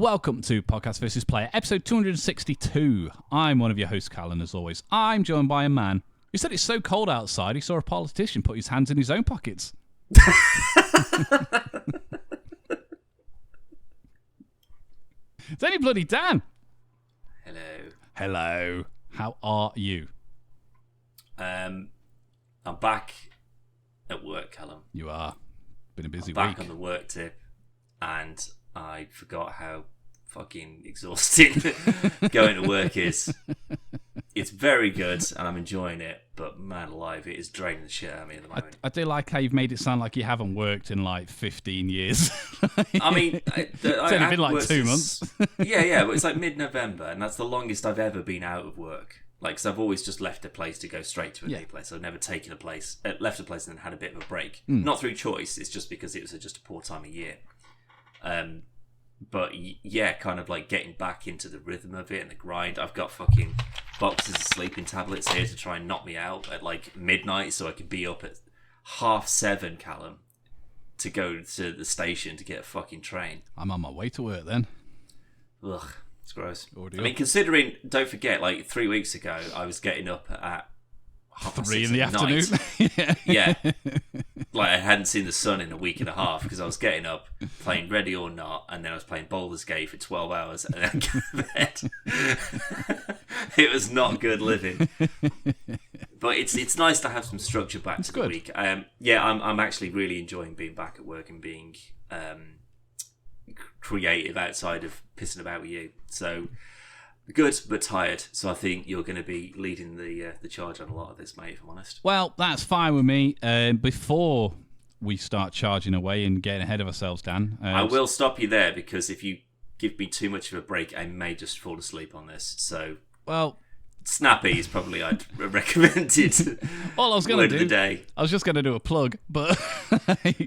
welcome to Podcast vs. Player, episode 262. I'm one of your hosts, Cal, and as always, I'm joined by a man who said it's so cold outside he saw a politician put his hands in his own pockets. It's only bloody Dan. Hello. Hello. How are you? I'm back at work, Callum. You are. Been a busy I'm back week. on the work tip, and I forgot how fucking exhausting going to work is. It's very good, and I'm enjoying it, but man alive, it is draining the shit out of me at the moment. I do like how you've made it sound like you haven't worked in like 15 years. I mean, it's only been like 2 months. Yeah, but it's like mid-November, and that's the longest I've ever been out of work. Like, because I've always just left a place to go straight to a new place. I've never taken a place, left a place and then had a bit of a break. Not through choice, it's just because it was just a poor time of year. But yeah, kind of like getting back into the rhythm of it and the grind. I've got fucking boxes of sleeping tablets here to try and knock me out at like midnight so I can be up at 7:30, Callum, to go to the station to get a fucking train. I'm on my way to work then. Ugh, it's gross. Ordeal. I mean, considering, don't forget, like 3 weeks ago, I was getting up at 3 in the afternoon. Yeah. Like, I hadn't seen the sun in a week and a half because I was getting up, playing Ready or Not, and then I was playing Baldur's Gate for 12 hours and then go to bed. It was not good living. But it's nice to have some structure back to the week. Yeah, I'm actually really enjoying being back at work and being creative outside of pissing about with you. So good, but tired. So I think you're going to be leading the charge on a lot of this, mate, if I'm honest. Well, that's fine with me. Before we start charging away and getting ahead of ourselves, Dan. I will stop you there because if you give me too much of a break, I may just fall asleep on this. So, well, snappy is probably I'd recommend it. All I was going to do, the day. I was just going to do a plug, but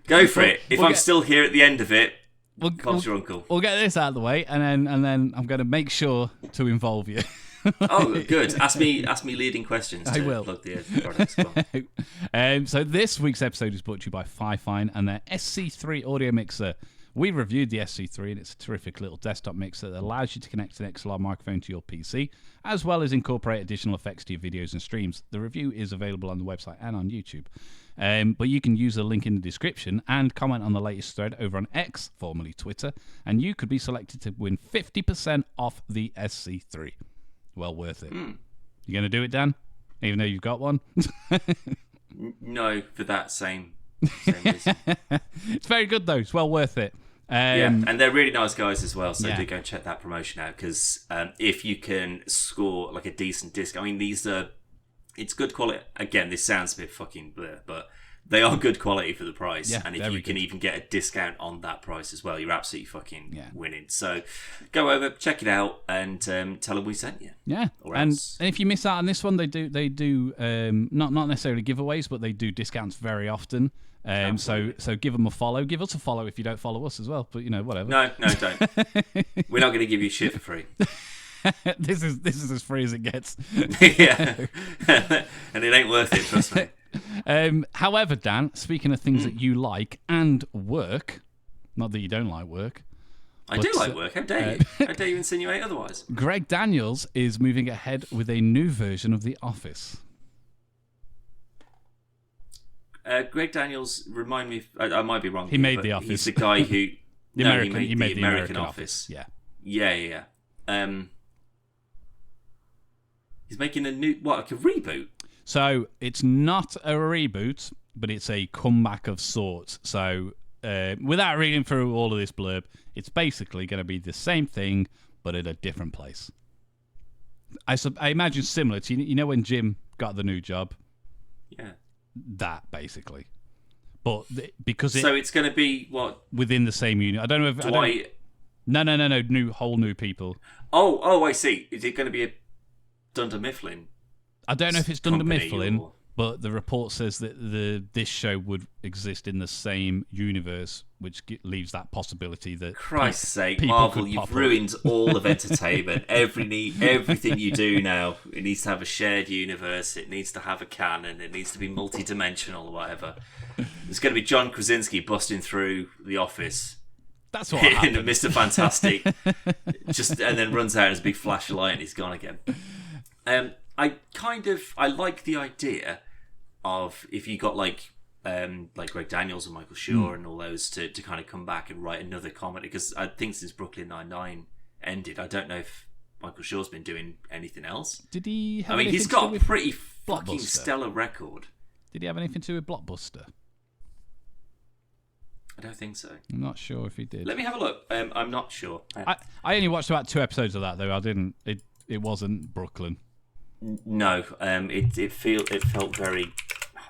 go for it. If I'm still here at the end of it, Bob's your uncle. We'll get this out of the way, and then I'm going to make sure to involve you. Oh, good. Ask me leading questions. I will. Plug the products. So this week's episode is brought to you by Fifine and their SC3 audio mixer. We reviewed the SC3, and it's a terrific little desktop mixer that allows you to connect an XLR microphone to your PC, as well as incorporate additional effects to your videos and streams. The review is available on the website and on YouTube. But you can use the link in the description and comment on the latest thread over on X, formerly Twitter, and you could be selected to win 50% off the SC3. Well worth it. You going to do it, Dan? Even though you've got one? No, for that same reason. It's very good, though. It's well worth it. Yeah, and they're really nice guys as well, so do go and check that promotion out, because if you can score like a decent disc, I mean, it's good quality. Again, this sounds a bit fucking blur, but they are good quality for the price. Yeah, and if you can even get a discount on that price as well, you're absolutely fucking winning. So go over, check it out, and tell them we sent you. Yeah, and if you miss out on this one, they do not necessarily giveaways, but they do discounts very often. So give them a follow. Give us a follow if you don't follow us as well. But whatever. No, don't. We're not going to give you shit for free. This is as free as it gets. Yeah, and it ain't worth it, trust me. However, Dan, speaking of things that you like and work, not that you don't like work. I do like work. How dare you? How dare you insinuate otherwise? Greg Daniels is moving ahead with a new version of The Office. Greg Daniels, remind me, I might be wrong. He made The Office. He's the guy who he made the American Office. Yeah. He's making a new like a reboot. So it's not a reboot, but it's a comeback of sorts. So without reading through all of this blurb, it's basically going to be the same thing, but at a different place. I imagine similar to when Jim got the new job. Yeah. That basically, but because so it's going to be what within the same unit. I don't know if No. Whole new people. Oh, I see. Is it going to be a Dunder Mifflin? I don't know if it's Dunder Mifflin, but the report says that this show would exist in the same universe, which leaves that possibility that Christ's sake, Marvel, you've ruined all of entertainment. Everything you do now, it needs to have a shared universe. It needs to have a canon. It needs to be multi-dimensional or whatever. There's going to be John Krasinski busting through The Office That's what happened. Mr. Fantastic, and then runs out as a big flash of light and he's gone again. I like the idea of if you got like Greg Daniels and Michael Schur and all those to kind of come back and write another comedy, because I think since Brooklyn Nine-Nine ended, I don't know if Michael Schur's been doing anything else. Did he have he's got a pretty fucking stellar record. Did he have anything to do with Blockbuster? I don't think so. I'm not sure if he did. Let me have a look. I'm not sure. I only watched about 2 episodes of that though. I didn't. It wasn't Brooklyn. No. It felt very.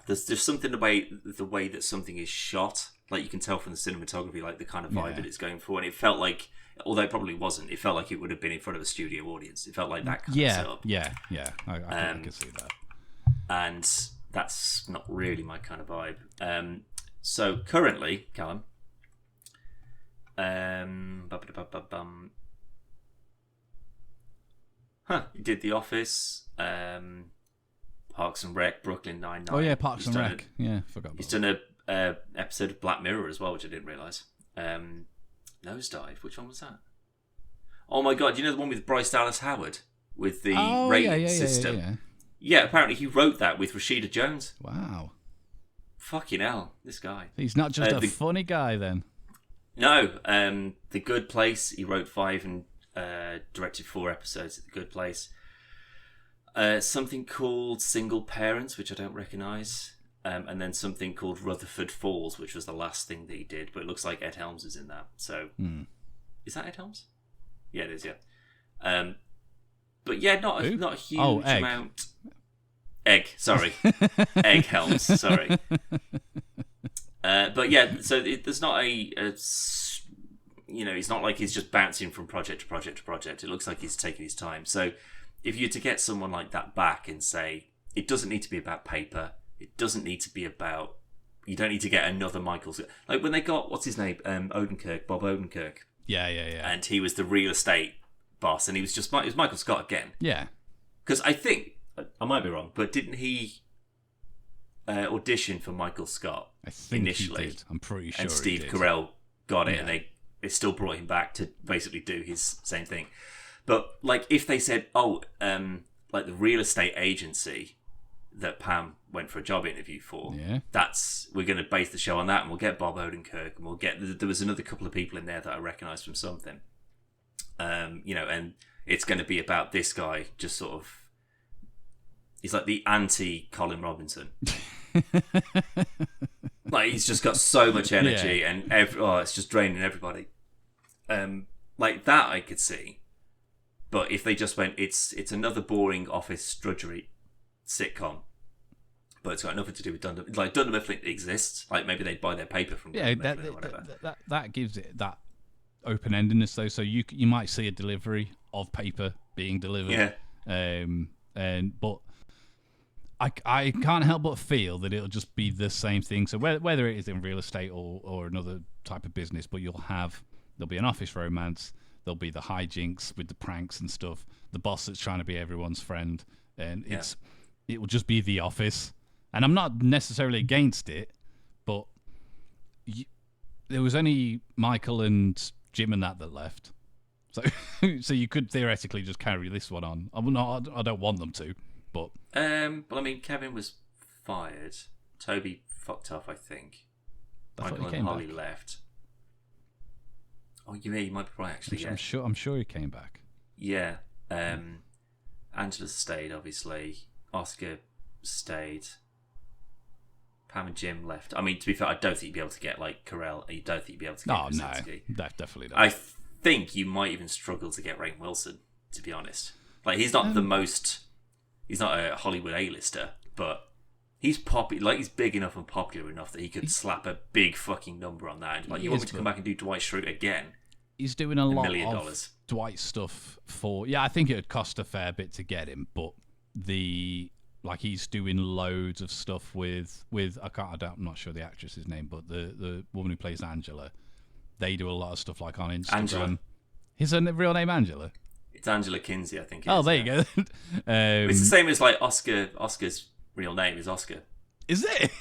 There's something the way that something is shot. Like you can tell from the cinematography, like the kind of vibe that it's going for, and it felt like, although it probably wasn't, it felt like it would have been in front of a studio audience. It felt like that kind of setup. Yeah. I can see that. And that's not really my kind of vibe. So currently, Callum, he did The Office, Parks and Rec, Brooklyn Nine-Nine. Oh yeah, Parks and Rec. Forgot about he's done a episode of Black Mirror as well, which I didn't realise. Nosedive, which one was that? Oh my god, do you know the one with Bryce Dallas Howard? With the rating system? Yeah, apparently he wrote that with Rashida Jones. Wow. Fucking hell, this guy. He's not just a funny guy then. No, The Good Place, he wrote 5 and directed 4 episodes of The Good Place. Something called Single Parents, which I don't recognise. And then something called Rutherford Falls, which was the last thing that he did. But it looks like Ed Helms is in that. So, Is that Ed Helms? Yeah, it is, yeah. But yeah, not a huge amount. Egg, sorry. Egg Helms, sorry. But yeah, so there's not he's not like he's just bouncing from project to project to project. It looks like he's taking his time. So if you're to get someone like that back and say, it doesn't need to be about paper, it doesn't need to be about, you don't need to get another Michael. Like when they got, what's his name? Bob Odenkirk. Yeah. And he was the real estate boss, and it was Michael Scott again. Yeah. Because I think, I might be wrong, but didn't he audition for Michael Scott initially? He did. I'm pretty sure. And Steve Carell got it, and they still brought him back to basically do his same thing. But like, if they said, like the real estate agency that Pam went for a job interview for, we're going to base the show on that, and we'll get Bob Odenkirk, and we'll get, there was another couple of people in there that I recognised from something, and it's going to be about this guy just sort of. He's like the anti-Colin Robinson. Like, he's just got so much energy and it's just draining everybody. Like that I could see. But if they just went, it's another boring office drudgery sitcom, but it's got nothing to do with Dunder. Like, Dunder Mifflin exists. Like, maybe they'd buy their paper from Dunder Mifflin or whatever. That gives it that open-endedness, though. So you might see a delivery of paper being delivered. Yeah. But I can't help but feel that it'll just be the same thing. So whether it is in real estate or another type of business, but there'll be an office romance, there'll be the hijinks with the pranks and stuff, the boss that's trying to be everyone's friend, and it will just be The Office. And I'm not necessarily against it, but there was only Michael and Jim and that left. So you could theoretically just carry this one on. I don't want them to. But I mean, Kevin was fired. Toby fucked off, I think. Michael and Holly left. Oh, you might be right, actually. I'm sure he came back. Yeah. Angela stayed, obviously. Oscar stayed. Pam and Jim left. I mean, to be fair, I don't think you'd be able to get like Carell. You don't think you'd be able to get Krasinski. No, definitely not. I think you might even struggle to get Rainn Wilson, to be honest. Like, he's not the most. He's not a Hollywood A-lister, but he's popular. Like, he's big enough and popular enough that he could slap a big fucking number on that. And like, you want me to come back and do Dwight Schrute again? He's doing a lot of Dwight stuff for. Yeah, I think it would cost a fair bit to get him, but he's doing loads of stuff with I'm not sure the actress's name, but the woman who plays Angela. They do a lot of stuff like on Instagram. Angela. Is her real name Angela? It's Angela Kinsey, I think. There you go. It's the same as like Oscar. Oscar's real name is Oscar. Is it?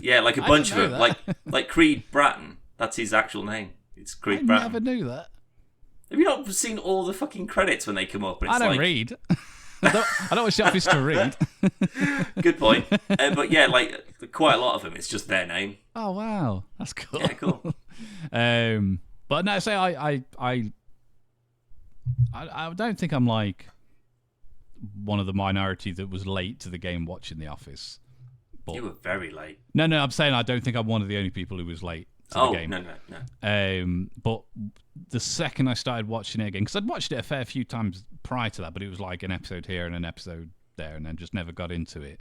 Yeah, like a bunch of them. Like Creed Bratton. That's his actual name. It's Chris I Bratton. never knew that. Have you not seen all the fucking credits when they come up? And it's I don't read. I don't watch The Office to read. Good point. But yeah, like quite a lot of them, it's just their name. Oh wow, that's cool. Yeah, cool. But no, say I don't think I'm like one of the minority that was late to the game watching The Office. But You were very late. no, I'm saying I don't think I'm one of the only people who was late to the game. No. But the second I started watching it again, because I'd watched it a fair few times prior to that, but it was like an episode here and an episode there, and then just never got into it.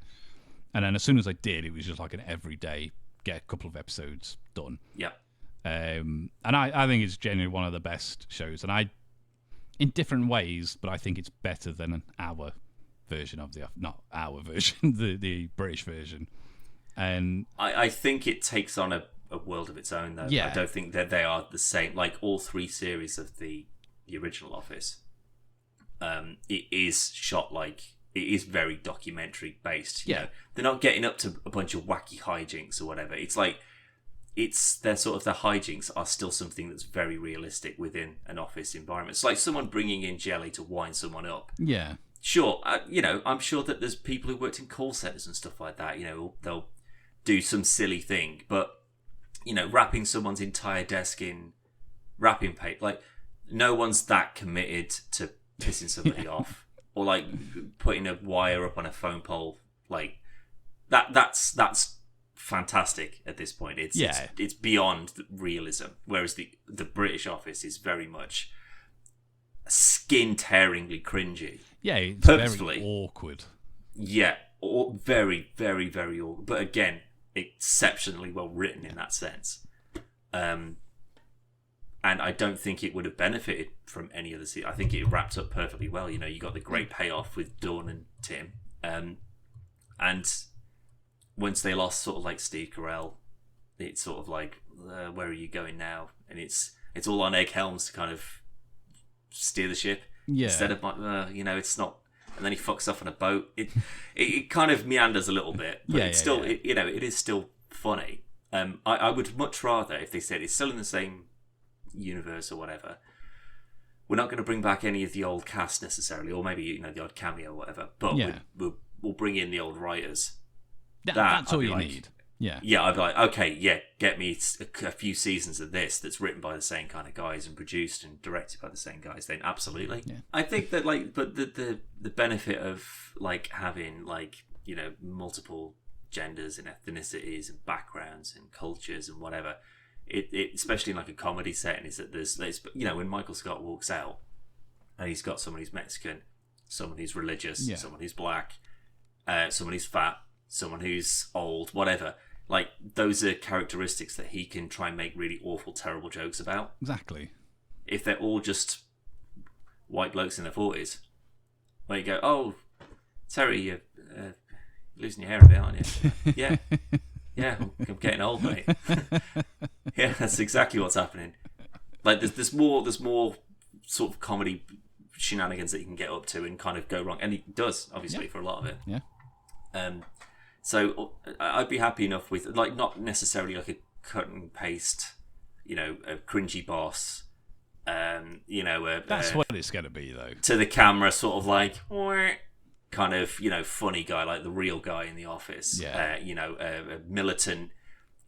And then as soon as I did, it was just like an everyday get a couple of episodes done. Yeah. And I think it's genuinely one of the best shows, and in different ways, but I think it's better than our version of not our version, the British version. And I think it takes on a world of its own, though. Yeah. I don't think that they are the same. Like all 3 series of the original Office, it is shot like it is very documentary based. You know? They're not getting up to a bunch of wacky hijinks or whatever. It's like their hijinks are still something that's very realistic within an office environment. It's like someone bringing in jelly to wind someone up. yeah, Sure, I'm sure that there's people who worked in call centers and stuff like that. They'll do some silly thing, but wrapping someone's entire desk in wrapping paper, like no one's that committed to pissing somebody off, or like putting a wire up on a phone pole, like that. That's fantastic at this point. It's beyond realism. Whereas the British Office is very much skin-tearingly cringy. Yeah, it's purposefully very awkward. Yeah, very, very, very awkward. But again, exceptionally well written in that sense. And I don't think it would have benefited from any of the. I think it wrapped up perfectly well. You got the great payoff with Dawn and Tim, and once they lost sort of like Steve Carell, it's sort of like, where are you going now? And it's all on egg helms to kind of steer the ship. Yeah. Instead of like, it's not. And then he fucks off on a boat. It kind of meanders a little bit, but it's still, it is still funny. I would much rather if they said it's still in the same universe or whatever. We're not going to bring back any of the old cast necessarily, or maybe the odd cameo or whatever. But we'll bring in the old writers. That's all you need. Yeah. Yeah, I'd be like, okay, yeah, get me a few seasons of this that's written by the same kind of guys and produced and directed by the same guys. Then absolutely. Yeah. I think that but the benefit of like having multiple genders and ethnicities and backgrounds and cultures and whatever, it especially in like a comedy setting, is that there's when Michael Scott walks out and he's got someone who's Mexican, someone who's religious, someone who's black, someone who's fat, someone who's old, whatever. Like, those are characteristics that he can try and make really awful, terrible jokes about. Exactly. If they're all just white blokes in their 40s, where you go, oh, Terry, you're losing your hair a bit, aren't you? yeah, I'm getting old, mate. Yeah, that's exactly what's happening. Like, there's more sort of comedy shenanigans that you can get up to and kind of go wrong, and he does, obviously, for a lot of it. Yeah. So I'd be happy enough with, like, not necessarily like a cut and paste, a cringy boss, That's what it's going to be, though. to the camera, sort of like, kind of, funny guy, like the real guy in The Office. Yeah. A militant,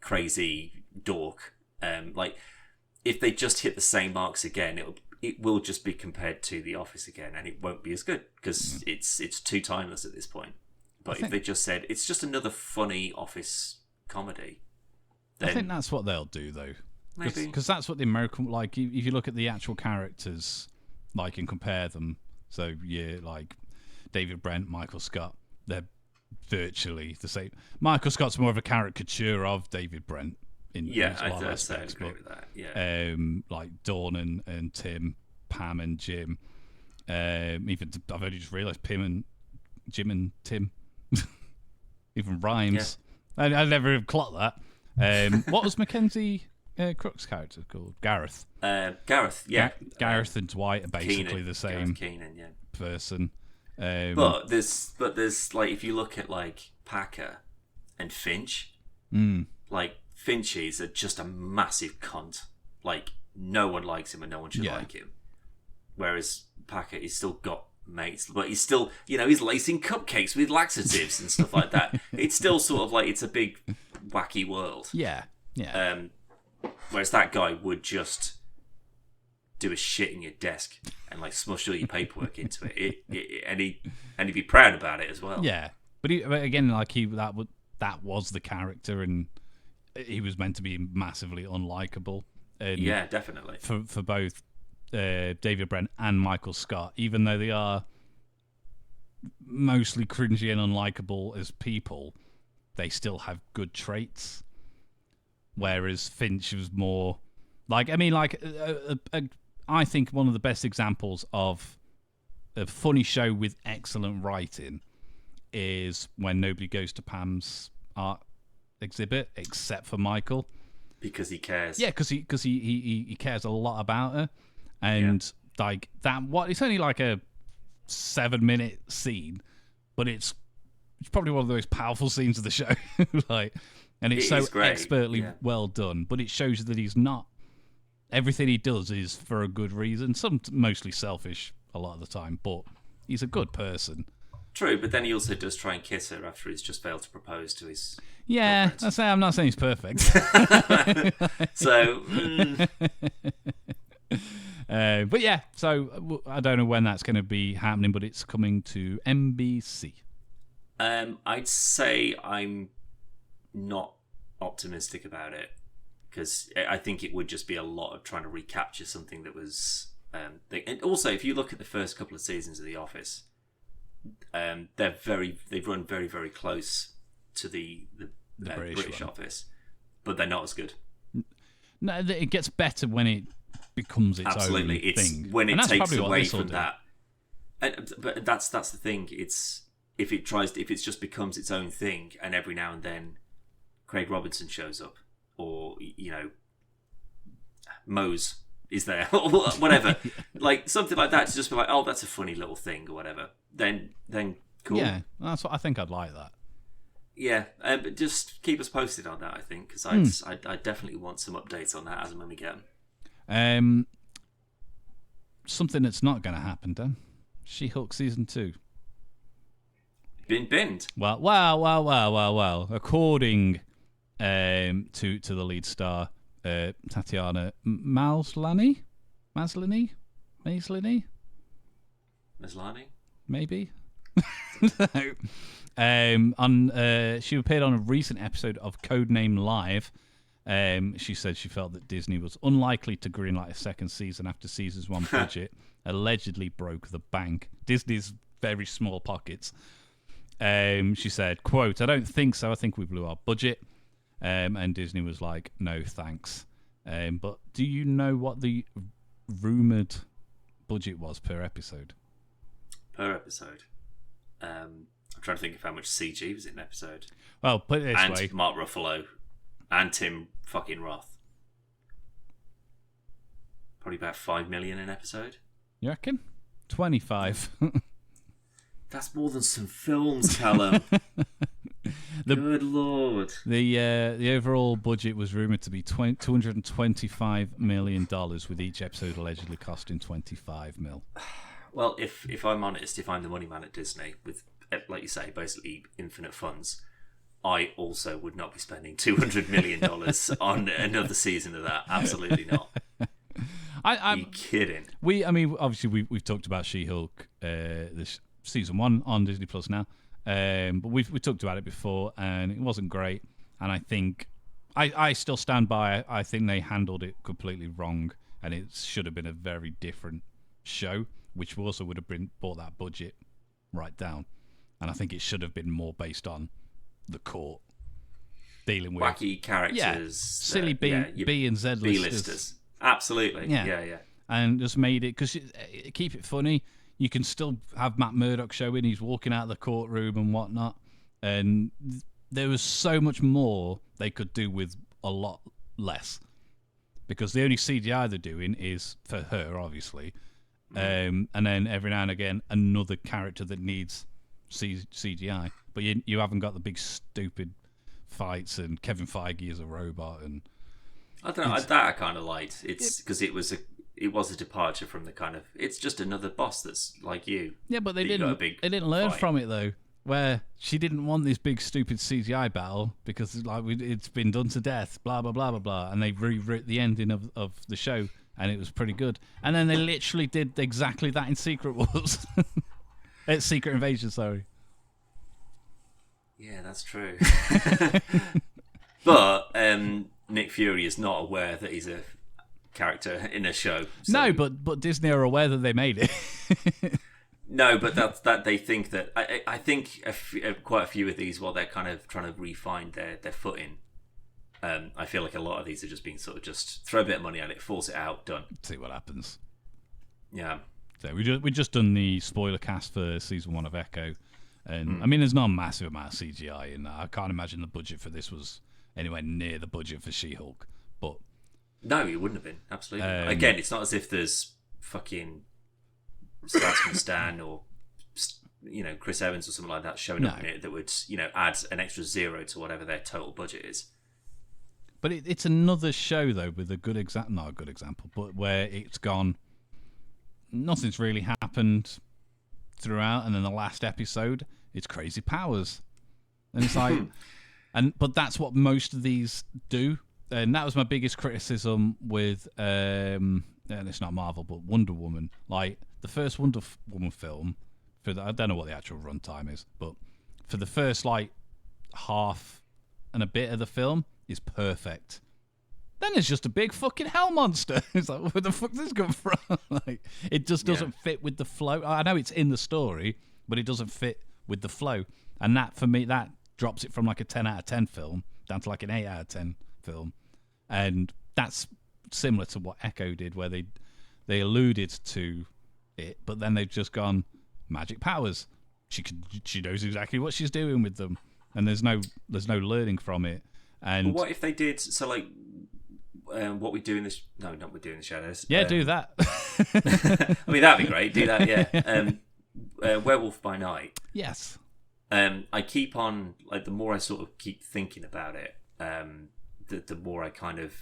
crazy dork. Like, if they just hit the same marks again, it will just be compared to The Office again, and it won't be as good, because it's too timeless at this point. But if they just said, it's just another funny office comedy, then I think that's what they'll do, though. Maybe. Because that's what the American, like, if you look at the actual characters, like, and compare them, so, like, David Brent, Michael Scott, they're virtually the same. Michael Scott's more of a caricature of David Brent in a lot of aspects. I agree with that, yeah. Like, Dawn and Tim, Pam and Jim. Even, I've only just realised Jim and Tim. Even rhymes. Yeah. I never clocked that. What was Mackenzie Crook's character called? Gareth. Gareth, yeah. Gareth and Dwight are basically Keenan, the same Keenan, yeah. person. But there's like, if you look at like Packer and Finch, like Finch is just a massive cunt. Like, no one likes him and no one should like him. Whereas Packer, he's still got mates, but he's still, he's lacing cupcakes with laxatives and stuff like that. It's still sort of like it's a big wacky world. Yeah. Whereas that guy would just do a shit in your desk and like smush all your paperwork into it, and he'd be proud about it as well. Yeah, but again, like that was the character, and he was meant to be massively unlikable. And yeah, definitely for both David Brent and Michael Scott, even though they are mostly cringy and unlikable as people, they still have good traits. Whereas Finch was more like, I think one of the best examples of a funny show with excellent writing is when nobody goes to Pam's art exhibit except for Michael, because he cares. Yeah, because he cares a lot about her, and like that. It's only like a 7-minute scene, but it's probably one of the most powerful scenes of the show. And it's so expertly well done, but it shows that he's not. Everything he does is for a good reason. Some mostly selfish a lot of the time, but he's a good person. True, but then he also does try and kiss her after he's just failed to propose to his. Yeah, I'm not saying he's perfect. So. But yeah, so I don't know when that's going to be happening, but it's coming to NBC. I'd say I'm not optimistic about it, because I think it would just be a lot of trying to recapture something that was. And also, if you look at the first couple of seasons of The Office, they've run very, very close to the British Office, but they're not as good. No, it gets better when it becomes its own thing. It's when it takes away from that. But that's the thing. It's if it just becomes its own thing, and every now and then Craig Robinson shows up, or Mose is there, or whatever, like something like that, to just be like, oh, that's a funny little thing, or whatever. Then cool. Yeah, that's what I think. I'd like that. Yeah, but just keep us posted on that. I think, because I definitely want some updates on that as and when we get them. Something that's not going to happen, Dan. She-Hulk season 2. Been binned. Well. According to the lead star, Tatiana Maslany, maybe. She appeared on a recent episode of Codename Live. She said she felt that Disney was unlikely to greenlight a second season after season's one budget allegedly broke the bank. Disney's very small pockets. She said, quote, "I don't think so. I think we blew our budget." And Disney was like, "No, thanks." But do you know what the rumoured budget was per episode? Per episode? I'm trying to think of how much CG was in an episode. Well, put it this way. And Mark Ruffalo and Tim fucking Roth. Probably about 5 million an episode. You reckon? 25. That's more than some films, Callum. Good lord. The overall budget was rumoured to be $225 million, with each episode allegedly costing $25 million. Well, if I'm honest, if I'm the money man at Disney, with, like you say, basically infinite funds, I also would not be spending $200 million on another season of that. Absolutely not. Are you kidding? Obviously, we've talked about She-Hulk, this season 1 on Disney Plus now, but we talked about it before, and it wasn't great. And I think I still stand by. I think they handled it completely wrong, and it should have been a very different show, which also would have brought that budget right down. And I think it should have been more based on the court dealing with wacky characters, silly B and Z listers. Absolutely, yeah. And just made it, because keep it funny. You can still have Matt Murdock showing. He's walking out of the courtroom and whatnot, and there was so much more they could do with a lot less, because the only CGI they're doing is for her, obviously, and then every now and again another character that needs CGI, but you haven't got the big stupid fights and Kevin Feige as a robot, and I don't know. That I kind of liked. It's because it was a departure from the kind of. It's just another boss that's like you. Yeah, but they didn't learn from it though. Where she didn't want this big stupid CGI battle because it's been done to death, blah blah blah blah blah, and they rewrote the ending of the show, and it was pretty good. And then they literally did exactly that in Secret Wars, Secret Invasion. Sorry. Yeah, that's true. But Nick Fury is not aware that he's a character in a show. So. No, but Disney are aware that they made it. No, but that they think that I think quite a few of these, while they're kind of trying to refine their footing, I feel like a lot of these are just being sort of just throw a bit of money at it, force it out, done. See what happens. Yeah. So we just done the spoiler cast for season 1 of Echo, and I mean there's not a massive amount of CGI in that. I can't imagine the budget for this was anywhere near the budget for She-Hulk, but no, it wouldn't have been. Absolutely. Again, it's not as if there's fucking Sebastian Stan or Chris Evans or something like that showing up in it that would add an extra 0 to whatever their total budget is. But it's another show though with a good not a good example, but where it's gone. Nothing's really happened throughout, and then the last episode, it's crazy powers, and it's like, but that's what most of these do, and that was my biggest criticism with, and it's not Marvel, but Wonder Woman. Like the first Wonder Woman film, I don't know what the actual runtime is, but for the first like half and a bit of the film is perfect. Then it's just a big fucking hell monster. It's like, where the fuck did this come from? Like, it just doesn't fit with the flow. I know it's in the story, but it doesn't fit with the flow. And that, for me, that drops it from like a 10 out of 10 film down to like an 8 out of 10 film. And that's similar to what Echo did, where they alluded to it, but then they've just gone, magic powers. She knows exactly what she's doing with them. And there's no learning from it. And but what if they did, so like, what we do in this? No, not we do in the shadows. Yeah, do that. I mean, that'd be great. Do that, yeah. Werewolf by Night. Yes. I keep on like the more I sort of keep thinking about it, the more I kind of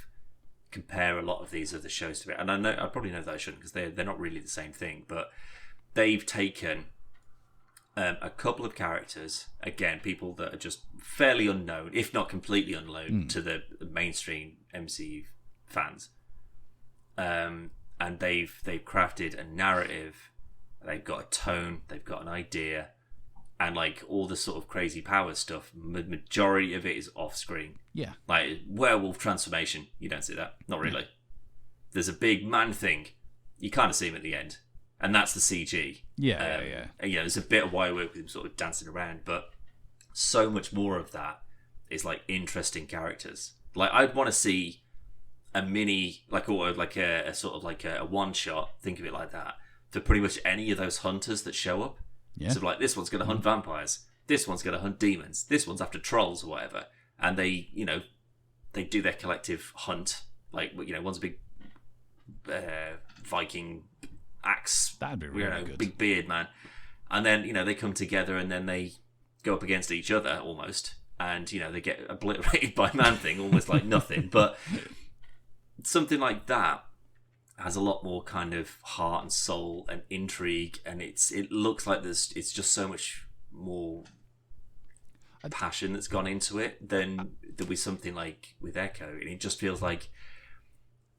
compare a lot of these other shows to it. And I probably know that I shouldn't because they're not really the same thing. But they've taken a couple of characters, again, people that are just fairly unknown, if not completely unknown to the mainstream MCU fans, and they've crafted a narrative, they've got a tone, they've got an idea, and like all the sort of crazy power stuff, majority of it is off screen. Yeah, like werewolf transformation, you don't see that, not really. Yeah. There's a big man thing, you kind of see him at the end, and that's the CG. Yeah. And, there's a bit of wire work with him sort of dancing around, but so much more of that is like interesting characters. Like I'd want to see a mini, or a sort of like a one shot. Think of it like that for pretty much any of those hunters that show up. Yeah. So like this one's going to hunt vampires, this one's going to hunt demons, this one's after trolls or whatever, and they do their collective hunt. Like one's a big Viking axe. That'd be really good. Big beard man, and then they come together and then they go up against each other almost. And, they get obliterated by Man-Thing, almost like nothing. But something like that has a lot more kind of heart and soul and intrigue. And it looks like it's just so much more passion that's gone into it than there was something like with Echo. And it just feels like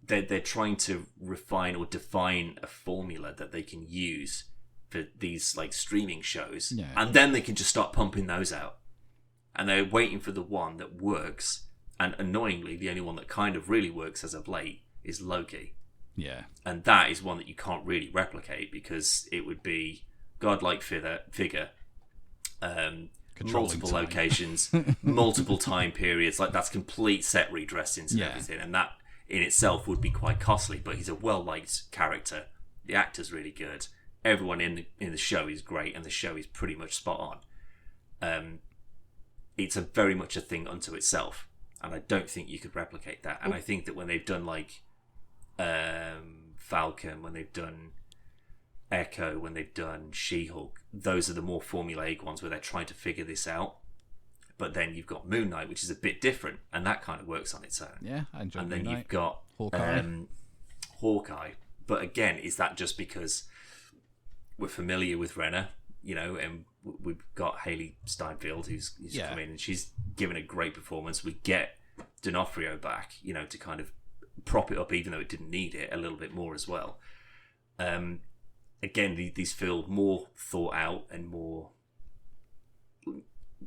they're trying to refine or define a formula that they can use for these like streaming shows. Yeah. And then they can just start pumping those out. And they're waiting for the one that works. And annoyingly, the only one that kind of really works as of late is Loki. Yeah. And that is one that you can't really replicate because it would be godlike figure, multiple locations, multiple time periods. Like that's complete set redressings and everything. And that in itself would be quite costly. But he's a well-liked character. The actor's really good. Everyone in the show is great. And the show is pretty much spot on. It's very much a thing unto itself, and I don't think you could replicate that. And I think that when they've done like Falcon, when they've done Echo, when they've done She-Hulk, those are the more formulaic ones where they're trying to figure this out. But then you've got Moon Knight, which is a bit different, and that kind of works on its own. Yeah, I enjoy And Moon then Knight. you've got Hawkeye. But again, is that just because we're familiar with Renner, and we've got Haley Steinfeld who's come in and she's given a great performance. We get D'Onofrio back, to kind of prop it up, even though it didn't need it, a little bit more as well. Again, these feel more thought out and more.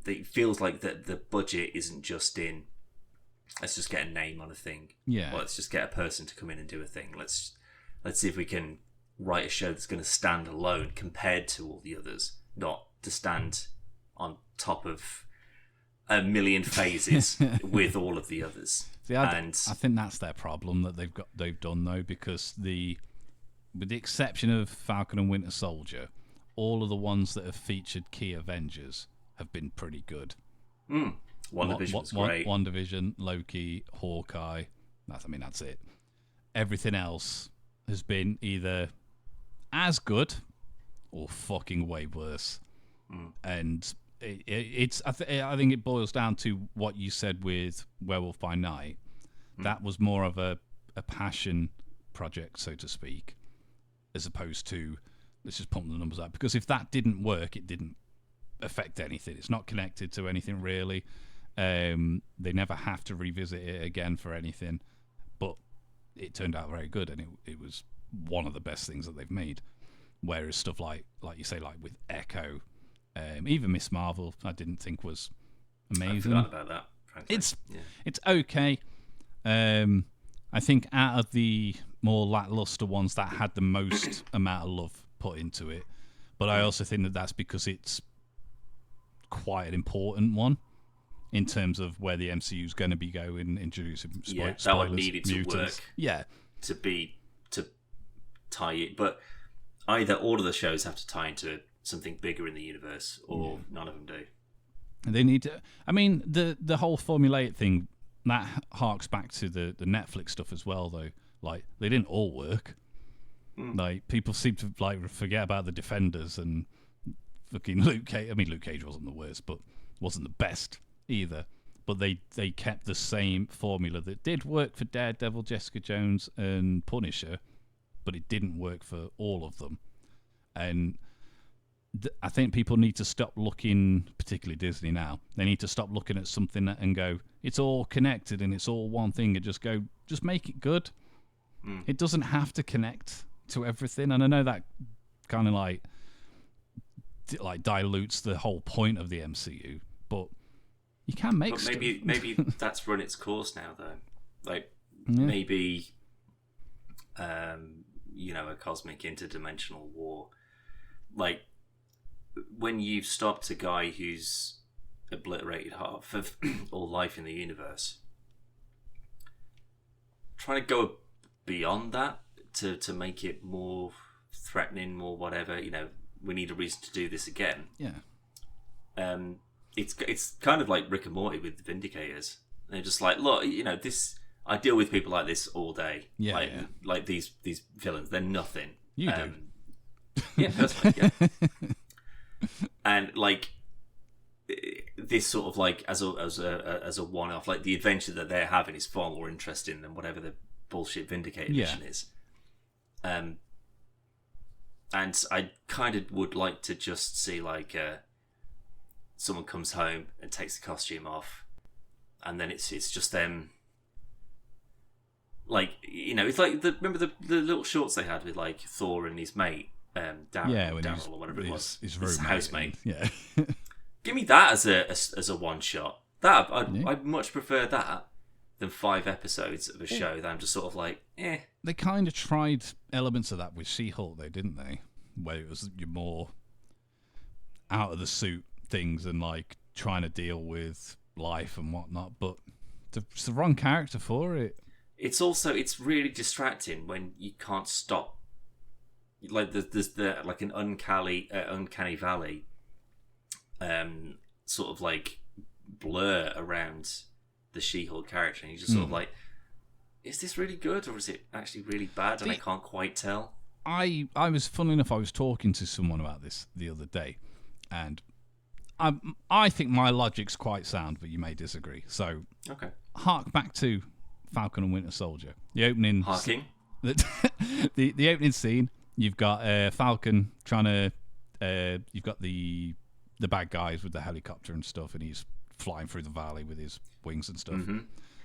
It feels like that the budget isn't just in. Let's just get a name on a thing. Yeah. Or let's just get a person to come in and do a thing. Let's see if we can write a show that's going to stand alone compared to all the others, not to stand on top of a million phases with all of the others. See, I think that's their problem that they've done though, because with the exception of Falcon and Winter Soldier, all of the ones that have featured key Avengers have been pretty good. WandaVision was great. WandaVision, Loki, Hawkeye. That's it. Everything else has been either as good or fucking way worse. And I think it boils down to what you said with Werewolf by Night. That was more of a passion project, so to speak, as opposed to let's just pump the numbers up. Because if that didn't work, it didn't affect anything. It's not connected to anything really. They never have to revisit it again for anything. But it turned out very good, and it was one of the best things that they've made. Whereas stuff like you say, like with Echo, even Miss Marvel, I didn't think was amazing. I forgot about that, frankly. It's okay. I think out of the more lackluster ones, that had the most amount of love put into it. But I also think that that's because it's quite an important one in terms of where the MCU is going to be going, introducing spoilers, that one needed to mutants. work. Yeah, to tie it, but either all of the shows have to tie into something bigger in the universe, or none of them do. They need to. I mean, the whole formulaic thing that harks back to the Netflix stuff as well, though. Like, they didn't all work. Like, people seem to forget about the Defenders and fucking Luke Cage. I mean, Luke Cage wasn't the worst, but wasn't the best either. But they kept the same formula that did work for Daredevil, Jessica Jones, and Punisher, but it didn't work for all of them. And I think people need to stop looking, particularly Disney now, they need to stop looking at something and go, it's all connected and it's all one thing, and just make it good. It doesn't have to connect to everything. And I know that kind of like dilutes the whole point of the MCU, but you can make stuff. Maybe that's run its course now, though. Maybe a cosmic interdimensional war. Like, when you've stopped a guy who's obliterated half of all life in the universe, trying to go beyond that to make it more threatening, more whatever, we need a reason to do this again. Yeah. It's kind of like Rick and Morty with the Vindicators. They're just like, look, this. I deal with people like this all day. Yeah, like these villains. They're nothing. You do. Yeah, personally, yeah. And like this sort of like as a one-off, like the adventure that they're having is far more interesting than whatever the bullshit Vindicator mission is. And I kind of would like to just see like someone comes home and takes the costume off, and then it's just them. Like, it's like remember the little shorts they had with like Thor and his mate, Daryl or whatever it was, his housemate. Yeah. Give me that as a one shot. That I'd much prefer that than 5 episodes of a show that I'm just sort of like, eh. They kind of tried elements of that with She-Hulk, though, didn't they? Where it was your more out of the suit things and like trying to deal with life and whatnot, but it's the wrong character for it. It's really distracting when you can't stop. Like there's like an uncanny valley, sort of like blur around the She-Hulk character, and you're just sort of like, is this really good or is it actually really bad? And I can't quite tell. I was, funnily enough, I was talking to someone about this the other day, and I think my logic's quite sound, but you may disagree. So, Okay. hark back to Falcon and Winter Soldier. The opening. Harking. The opening scene. You've got Falcon trying to. You've got the bad guys with the helicopter and stuff, and he's flying through the valley with his wings and stuff. Mm-hmm.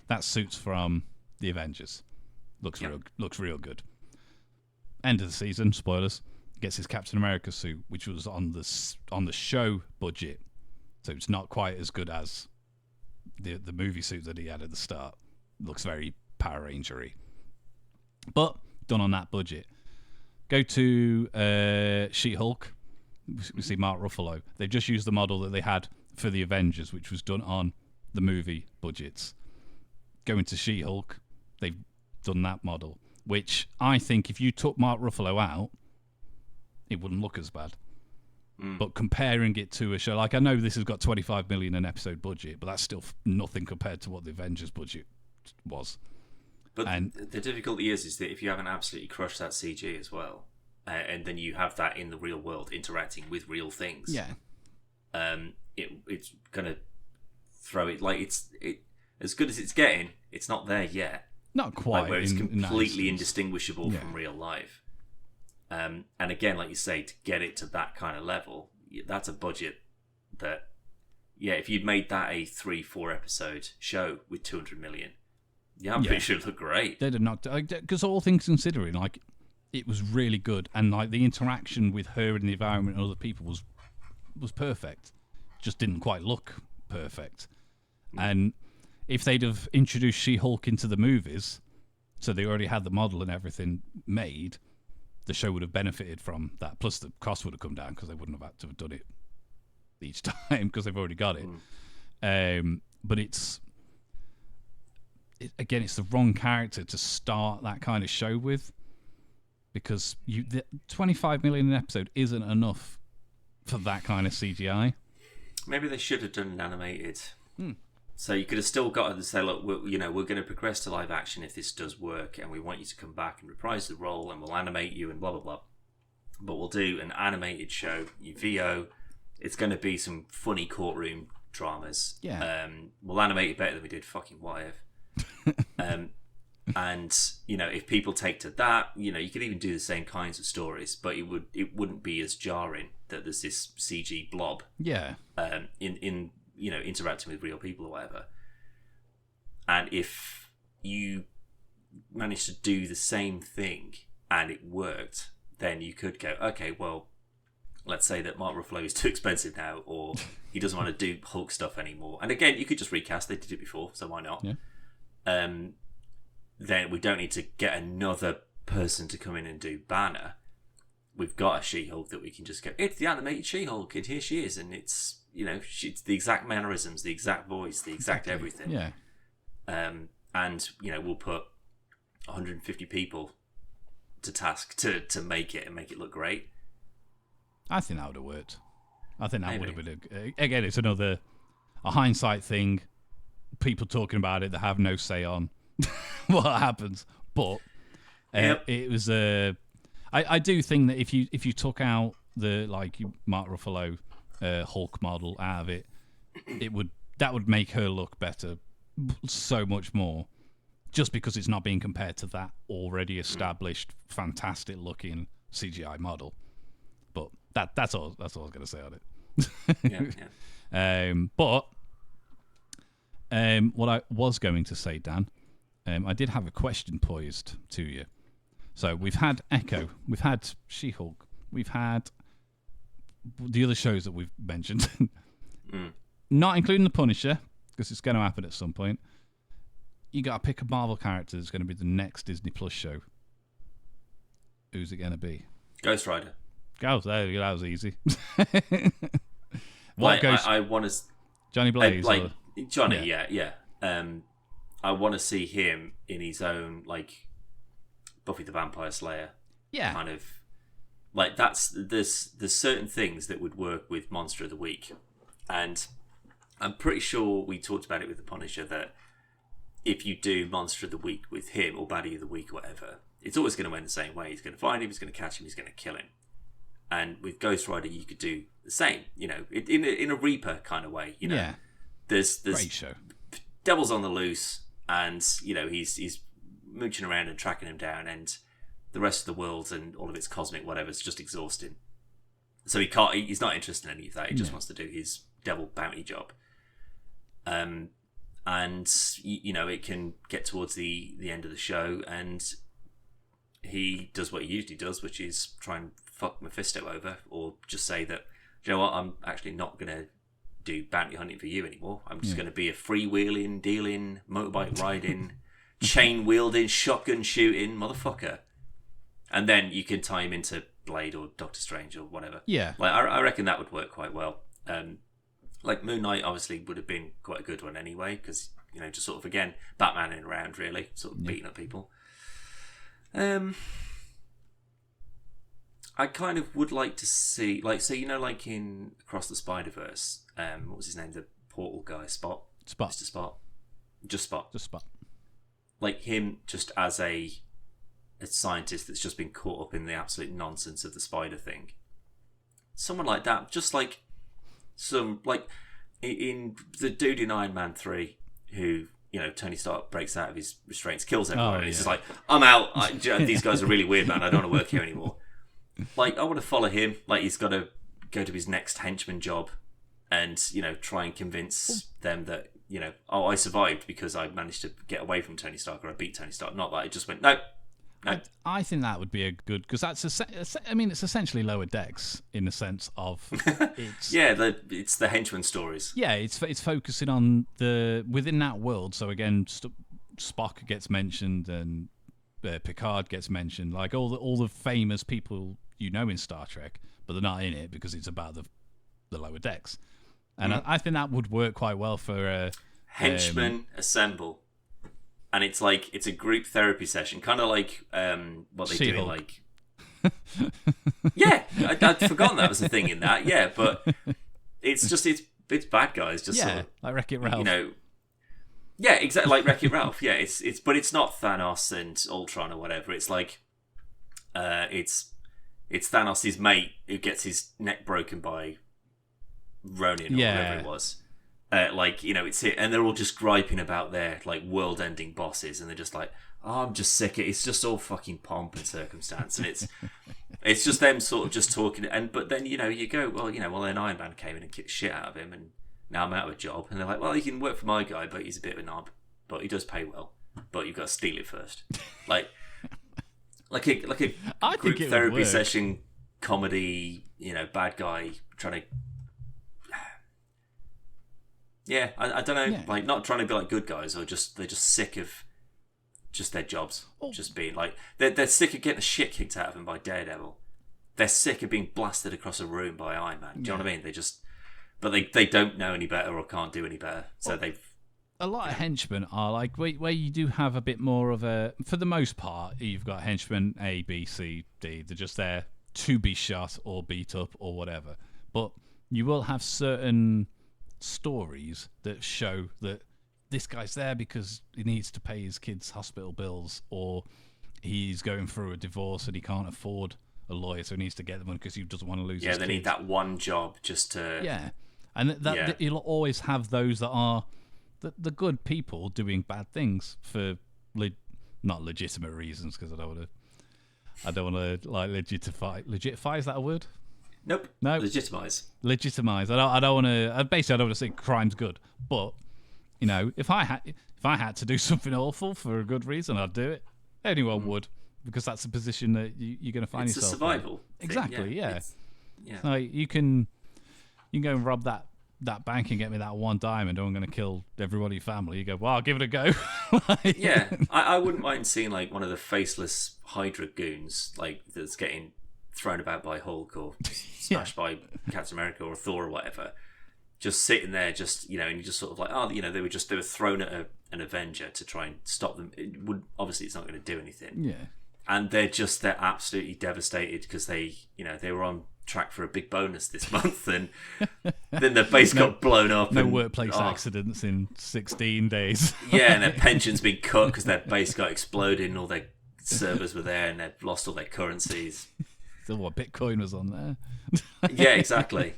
That suit's from the Avengers. Looks real good. End of the season. Spoilers. Gets his Captain America suit, which was on the show budget, so it's not quite as good as the movie suit that he had at the start. Looks very Power Ranger-y, but done on that budget. Go to She-Hulk. We see Mark Ruffalo. They've just used the model that they had for the Avengers, which was done on the movie budgets. Going to She-Hulk, they've done that model, which I think if you took Mark Ruffalo out, it wouldn't look as bad. But comparing it to a show, like I know this has got 25 million an episode budget, but that's still nothing compared to what the Avengers budget was. But the difficulty is that if you haven't absolutely crushed that CG as well, and then you have that in the real world interacting with real things, it's gonna throw it like it's as good as it's getting. It's not there yet. Not quite. Like where it's completely indistinguishable from real life. And again, like you say, to get it to that kind of level, that's a budget that, if you'd made that a 3-4 episode show with 200 million, I'm pretty sure it'd look great. They'd have knocked it, because all things considering, like, it was really good, and like the interaction with her and the environment and other people was perfect. Just didn't quite look perfect. And if they'd have introduced She-Hulk into the movies, so they already had the model and everything made, the show would have benefited from that. Plus, the cost would have come down because they wouldn't have had to have done it each time because they've already got it. But it's the wrong character to start that kind of show with, because the 25 million an episode isn't enough for that kind of CGI. Maybe they should have done an animated. So you could have still got to say, look, we're going to progress to live action if this does work, and we want you to come back and reprise the role, and we'll animate you and blah, blah, blah. But we'll do an animated show, you VO. It's going to be some funny courtroom dramas. Yeah. We'll animate it better than we did fucking What If. And, if people take to that, you could even do the same kinds of stories, but it wouldn't be as jarring that there's this CG blob. Yeah. In interacting with real people or whatever. And if you managed to do the same thing and it worked, then you could go, okay, well, let's say that Mark Ruffalo is too expensive now, or he doesn't want to do Hulk stuff anymore. And again, you could just recast. They did it before, so why not? Yeah. Then we don't need to get another person to come in and do Banner. We've got a She-Hulk that we can just go, it's the animated She-Hulk, and here she is, and it's she's the exact mannerisms, the exact voice, the exact everything. Yeah. And we'll put 150 people to task to make it and make it look great. I think that would have worked. I think that would have been again. It's a hindsight thing. People talking about it that have no say on what happens, but it was I do think that if you took out the Mark Ruffalo Hulk model out of it, that would make her look better so much more, just because it's not being compared to that already established fantastic looking CGI model. But that's all I was going to say on it. But what I was going to say, Dan, I did have a question poised to you. So we've had Echo, we've had She-Hulk, we've had the other shows that we've mentioned, not including The Punisher, because it's going to happen at some point. You got to pick a Marvel character that's going to be the next Disney Plus show. Who's it going to be? Ghost Rider. There you go. That was easy. I want to. Johnny Blaze. Johnny, yeah. I want to see him in his own Buffy the Vampire Slayer. Yeah. Kind of. There's certain things that would work with Monster of the Week, and I'm pretty sure we talked about it with the Punisher that if you do Monster of the Week with him or Baddie of the Week or whatever, it's always going to end the same way. He's going to find him, he's going to catch him, he's going to kill him. And with Ghost Rider, you could do the same. In a Reaper kind of way. Yeah. There's Great show. Devil's on the loose, and he's mooching around and tracking him down, and the rest of the world and all of its cosmic whatever is just exhausting. So he's not interested in any of that. He just wants to do his devil bounty job. And it can get towards the end of the show, and he does what he usually does, which is try and fuck Mephisto over, or just say that, you know what, I'm actually not going to do bounty hunting for you anymore. I'm just going to be a freewheeling, dealing, motorbike riding, chain wielding, shotgun shooting motherfucker. And then you can tie him into Blade or Doctor Strange or whatever. Yeah. Like I reckon that would work quite well. Like Moon Knight obviously would have been quite a good one anyway, because just sort of again Batmaning around really, sort of beating up people. I kind of would like to see, like in Across the Spider-Verse, what was his name? The Portal guy, Spot. Mr. Spot. Just Spot. Like him just as a scientist that's just been caught up in the absolute nonsense of the spider thing. Someone like that, just like in the dude in Iron Man 3 who, Tony Stark breaks out of his restraints, kills everyone, and he's just like, I'm out. These guys are really weird, man. I don't want to work here anymore. Like, I want to follow him. Like, he's got to go to his next henchman job and, try and convince them that, I survived because I managed to get away from Tony Stark, or I beat Tony Stark. Not that I just went, no. I think that would be a good, because that's it's essentially Lower Decks in the sense of it's it's the henchman stories. Yeah, it's focusing on within that world. So again, Spock gets mentioned and Picard gets mentioned, like all the famous people in Star Trek, but they're not in it because it's about the Lower Decks, and I think that would work quite well for henchmen assemble. And it's like it's a group therapy session, kind of like what they do in like. Yeah, I'd forgotten that was a thing in that. Yeah, but it's bad guys, just sort of, like Wreck-It Ralph. Yeah, exactly like Wreck-It Ralph. Yeah, but it's not Thanos and Ultron or whatever. It's like, it's Thanos' his mate who gets his neck broken by Ronin or whatever it was. It's it, and they're all just griping about their like world-ending bosses, and they're just like, "Oh, I'm just sick of it. It's just all fucking pomp and circumstance," and it's just them sort of just talking. But then you go, well, then Iron Man came in and kicked shit out of him, and now I'm out of a job, and they're like, well, you can work for my guy, but he's a bit of a knob, but he does pay well, but you've got to steal it first, like a group therapy session comedy, bad guy trying to. Yeah, I don't know, like not trying to be like good guys, or they're just sick of just their jobs, just being like they're sick of getting the shit kicked out of them by Daredevil. They're sick of being blasted across a room by Iron Man. Do you know what I mean? But they don't know any better or can't do any better, so a lot of henchmen are like where you do have a bit more of a. For the most part, you've got henchmen A, B, C, D. They're just there to be shot or beat up or whatever. But you will have certain stories that show that this guy's there because he needs to pay his kids' hospital bills, or he's going through a divorce and he can't afford a lawyer, so he needs to get them because he doesn't want to lose his kids. Need that one job just to... Yeah. And that you'll always have those that are the good people doing bad things for not legitimate reasons, because I don't want to like legitify, is that a word? Nope. No. Legitimize. I don't want to. Basically, I don't want to say crime's good. But if I had to do something awful for a good reason, I'd do it. Anyone would, because that's a position that you're going to find yourself. It's a survival in. Exactly. Yeah. Yeah. Like you can go and rob that bank and get me that one diamond, or I'm going to kill everyone in your family. You go, well, I'll give it a go. Yeah. I wouldn't mind seeing like one of the faceless Hydra goons like that's getting thrown about by Hulk or smashed by Captain America or Thor or whatever, just sitting there, and you just sort of like, they were thrown at an Avenger to try and stop them. Obviously it's not going to do anything. Yeah, and they're absolutely devastated because they were on track for a big bonus this month, and then their base got blown up. No workplace accidents in 16 days. Yeah, and their pension's been cut because their base got exploded and all their servers were there and they've lost all their currencies. what Bitcoin was on there. Yeah, exactly.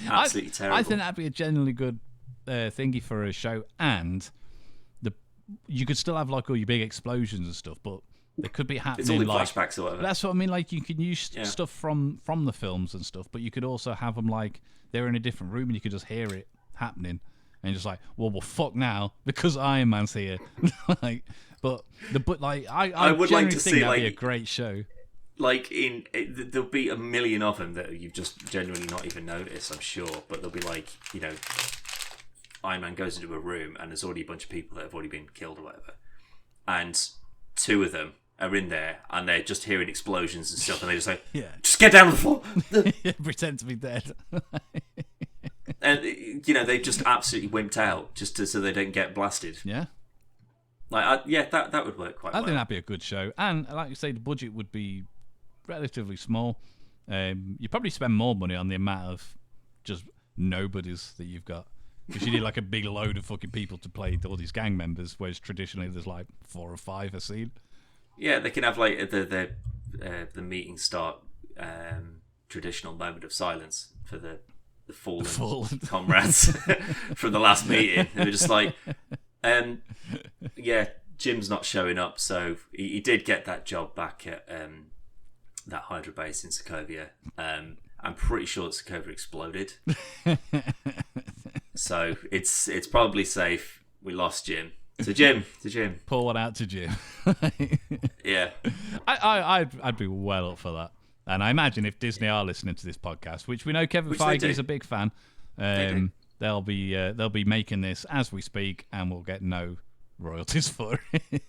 Absolutely terrible. I think that'd be a genuinely good thingy for a show, and you could still have like all your big explosions and stuff, but they could be happening. It's all in like flashbacks or whatever. That's what I mean. Like you can use stuff from the films and stuff, but you could also have them like they're in a different room and you could just hear it happening, and just like, well, fuck now because Iron Man's here. I would like to see that'd be a great show. Like there'll be a million of them that you've just genuinely not even noticed, I'm sure. But there'll be like, Iron Man goes into a room and there's already a bunch of people that have already been killed or whatever, and two of them are in there and they're just hearing explosions and stuff, and they just like, just get down on the floor, pretend to be dead, and they've just absolutely wimped out so they don't get blasted. Yeah, that would work quite well. I think that'd be a good show, and like you say, the budget would be relatively small. You probably spend more money on the amount of just nobodies that you've got. Because you need like a big load of fucking people to play all these gang members, whereas traditionally there's like 4 or 5 a scene. Yeah, they can have like the meeting start traditional moment of silence for the fallen comrades from the last meeting. They were just like, Jim's not showing up, so he did get that job back at that Hydra base in Sokovia. I'm pretty sure that Sokovia exploded. So it's probably safe. We lost Jim. To Jim. Pour one out to Jim. Yeah. I'd be well up for that. And I imagine if Disney are listening to this podcast, which we know Kevin Feige is a big fan, they'll be making this as we speak, and we'll get no royalties for it.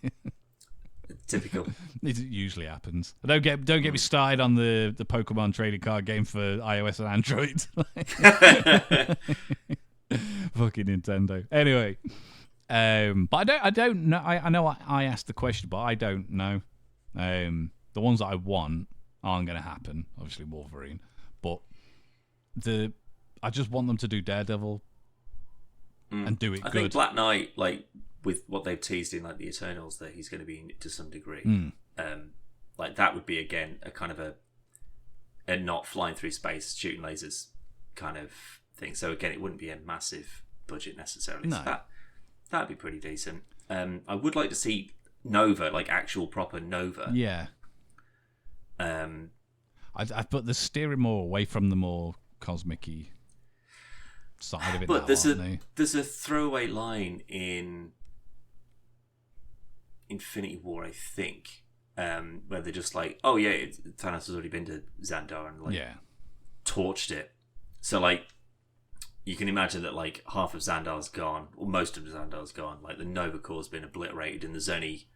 Typical. It usually happens. Don't get me started on the Pokemon trading card game for iOS and Android. Fucking Nintendo. Anyway, but I don't know. I know I asked the question, but I don't know. The ones that I want aren't going to happen. Obviously, Wolverine, but I just want them to do Daredevil and do it good. I think Black Knight, like with what they've teased in like the Eternals, that he's going to be in it to some degree. Like that would be again a kind of a not flying through space, shooting lasers kind of thing. So again, it wouldn't be a massive budget necessarily. No. So that'd be pretty decent. I would like to see Nova, like actual proper Nova. Yeah. But they're steering more away from the more cosmic-y side of it. But now, there's a throwaway line in Infinity War, I think, where they're just like, "Oh yeah, Thanos has already been to Xandar and like torched it." So like, you can imagine that like half of Xandar's gone, or most of Xandar's gone. Like the Nova Corps been obliterated, and there's only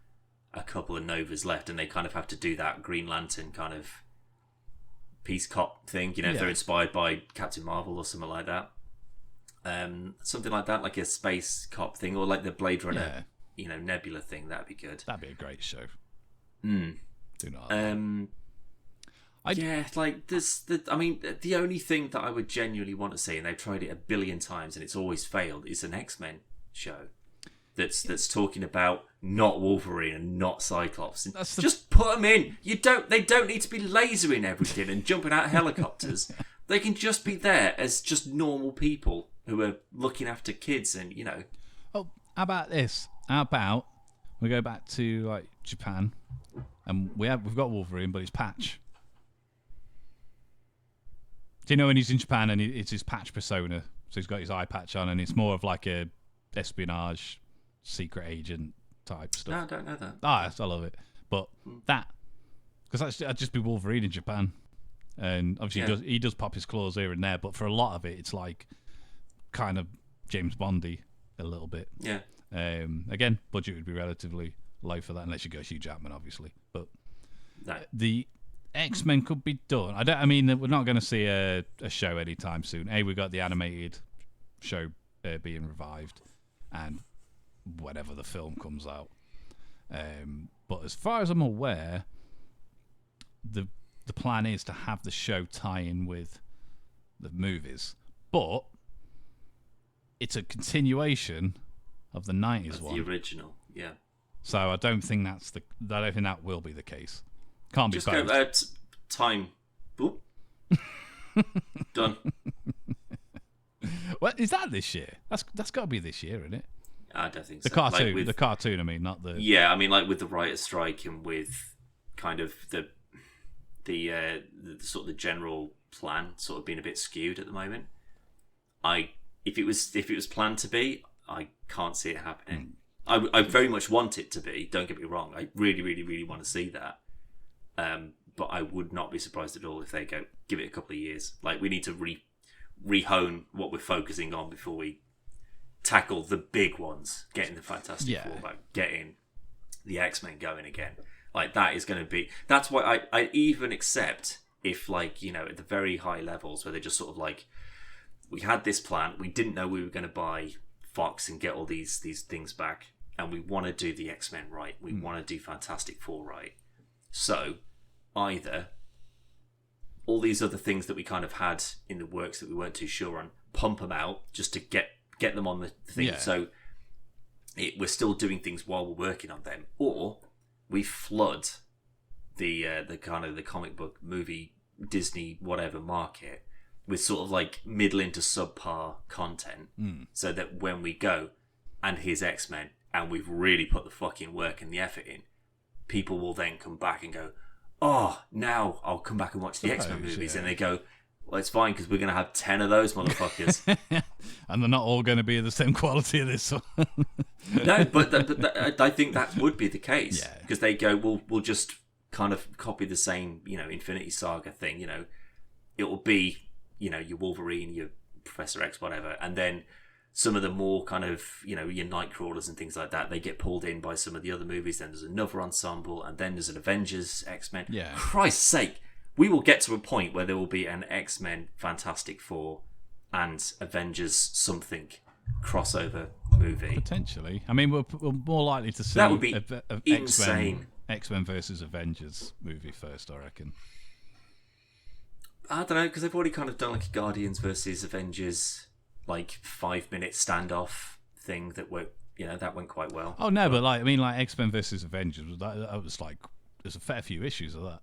a couple of Novas left, and they kind of have to do that Green Lantern kind of peace cop thing. If they're inspired by Captain Marvel or something like that. Something like that, like a space cop thing, or like the Blade Runner, Nebula thing. That'd be good. That'd be a great show. Do not. Like there's the only thing that I would genuinely want to see, and they've tried it a billion times and it's always failed, is an X-Men show that's talking about not Wolverine and not Cyclops. And just put them in. They don't need to be lasering everything and jumping out of helicopters. They can just be there as just normal people who are looking after kids, and Oh, how about this? How about we go back to like Japan, and we've got Wolverine, but it's Patch. Do you know when he's in Japan and it's his Patch persona? So he's got his eye patch on, and it's more of like a espionage, secret agent type stuff. No, I don't know that. I love it, but because that'd just be Wolverine in Japan, and obviously he does pop his claws here and there, but for a lot of it, it's like kind of James Bondy a little bit. Yeah. Again, budget would be relatively low for that, unless you go Hugh Jackman, obviously. But the X-Men could be done. We're not going to see a show anytime soon. We've got the animated show being revived, and whenever the film comes out. But as far as I'm aware, the plan is to have the show tie in with the movies, but it's a continuation of the 90s one. The original, yeah. So I don't think that will be the case. Can't be just both. go time Done. What is that this year? That's got to be this year, isn't it? I don't think so. The cartoon, like the cartoon. I mean, not the. Yeah, I mean, like with the writer's strike and with kind of the sort of the general plan sort of being a bit skewed at the moment. If it was planned to be, I can't see it happening. I very much want it to be. Don't get me wrong. I really, really, really want to see that. But I would not be surprised at all if they go give it a couple of years. Like we need to rehone what we're focusing on before we tackle the big ones. Getting the Fantastic Four back, getting the X-Men going again. Like that is going to be. That's why I even accept if like at the very high levels where they're just sort of like we had this plan, we didn't know we were going to buy Fox and get all these things back, and we want to do the X-Men right. We want to do Fantastic Four right. So either all these other things that we kind of had in the works that we weren't too sure on, pump them out just to get them on the thing. Yeah. So we're still doing things while we're working on them, or we flood the kind of the comic book, movie, Disney, whatever market with sort of like middling to subpar content, so that when we go and here's X-Men and we've really put the fucking work and the effort in, people will then come back and go, oh, now I'll come back and watch the X-Men movies, and they go, well, it's fine because we're going to have 10 of those motherfuckers. And they're not all going to be the same quality of this one. No, but I think that would be the case. Because they go, we'll just kind of copy the same, Infinity Saga thing. It will be, your Wolverine, your Professor X, whatever. And then some of the more kind of, your Nightcrawlers and things like that, they get pulled in by some of the other movies. Then there's another ensemble, and then there's an Avengers, X-Men. Yeah. Christ's sake. We will get to a point where there will be an X-Men Fantastic Four and Avengers something crossover movie. Potentially. I mean, we're more likely to see that would be insane. X-Men versus Avengers movie first, I reckon. I don't know, because they've already kind of done like a Guardians versus Avengers, like 5-minute standoff thing that that went quite well. Oh no, but like X-Men versus Avengers, that was like there's a fair few issues of that.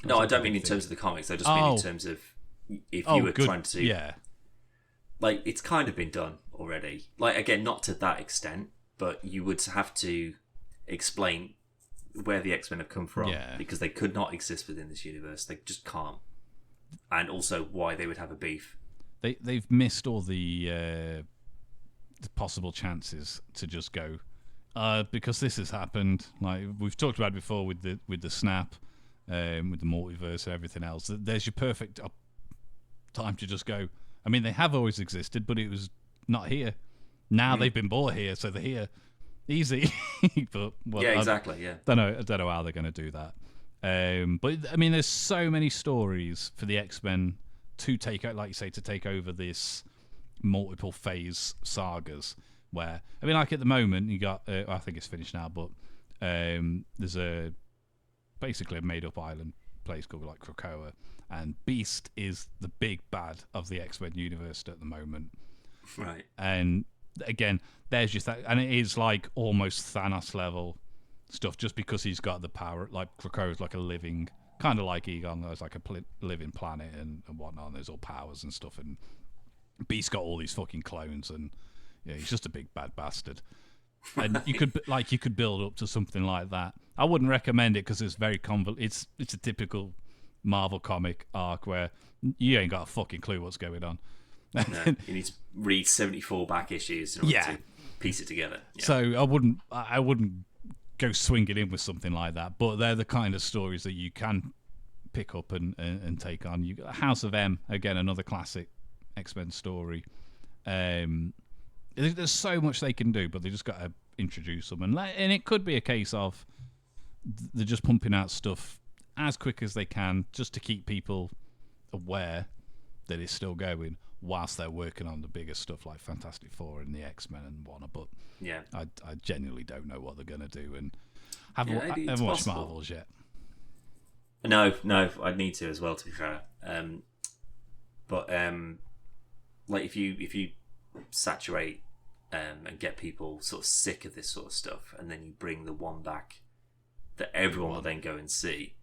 No, I don't mean in terms of the comics. I just mean in terms of if you were trying to... Yeah. Like, it's kind of been done already. Like, again, not to that extent, but you would have to explain where the X-Men have come from, because they could not exist within this universe. They just can't. And also why they would have a beef. They've missed all the possible chances to just go, because this has happened. Like, we've talked about it before with the snap, with the multiverse and everything else. There's your perfect time to just go. I mean, they have always existed, but it was not here. Now they've been brought here, so they're here. Easy. But exactly. I don't know how they're going to do that. But I mean, there's so many stories for the X-Men to take out, like you say, to take over this multiple phase sagas. Where I mean, like at the moment, you got I think it's finished now, but there's basically a made-up island place called like Krakoa, and Beast is the big bad of the X-Men universe at the moment. Right. And again, there's just that, and it is like almost Thanos level stuff, just because he's got the power. Like Krakoa's like a living, kind of like Egon, there's like a living planet and whatnot. And there's all powers and stuff, and Beast got all these fucking clones, and he's just a big bad bastard. And you could build up to something like that. I wouldn't recommend it because it's very it's a typical Marvel comic arc where you ain't got a fucking clue what's going on. No, you need to read 74 back issues in order to piece it together. Yeah. So I wouldn't go swinging in with something like that. But they're the kind of stories that you can pick up and take on. You got House of M, again, another classic X-Men story. There's so much they can do, but they just got to introduce them, and it could be a case of they're just pumping out stuff as quick as they can, just to keep people aware that it's still going, whilst they're working on the bigger stuff like Fantastic Four and the X-Men and whatnot. But I genuinely don't know what they're going to do, and haven't watched Marvels yet. No, I'd need to as well, to be fair. But like if you saturate and get people sort of sick of this sort of stuff, and then you bring the one back that everyone will then go and see,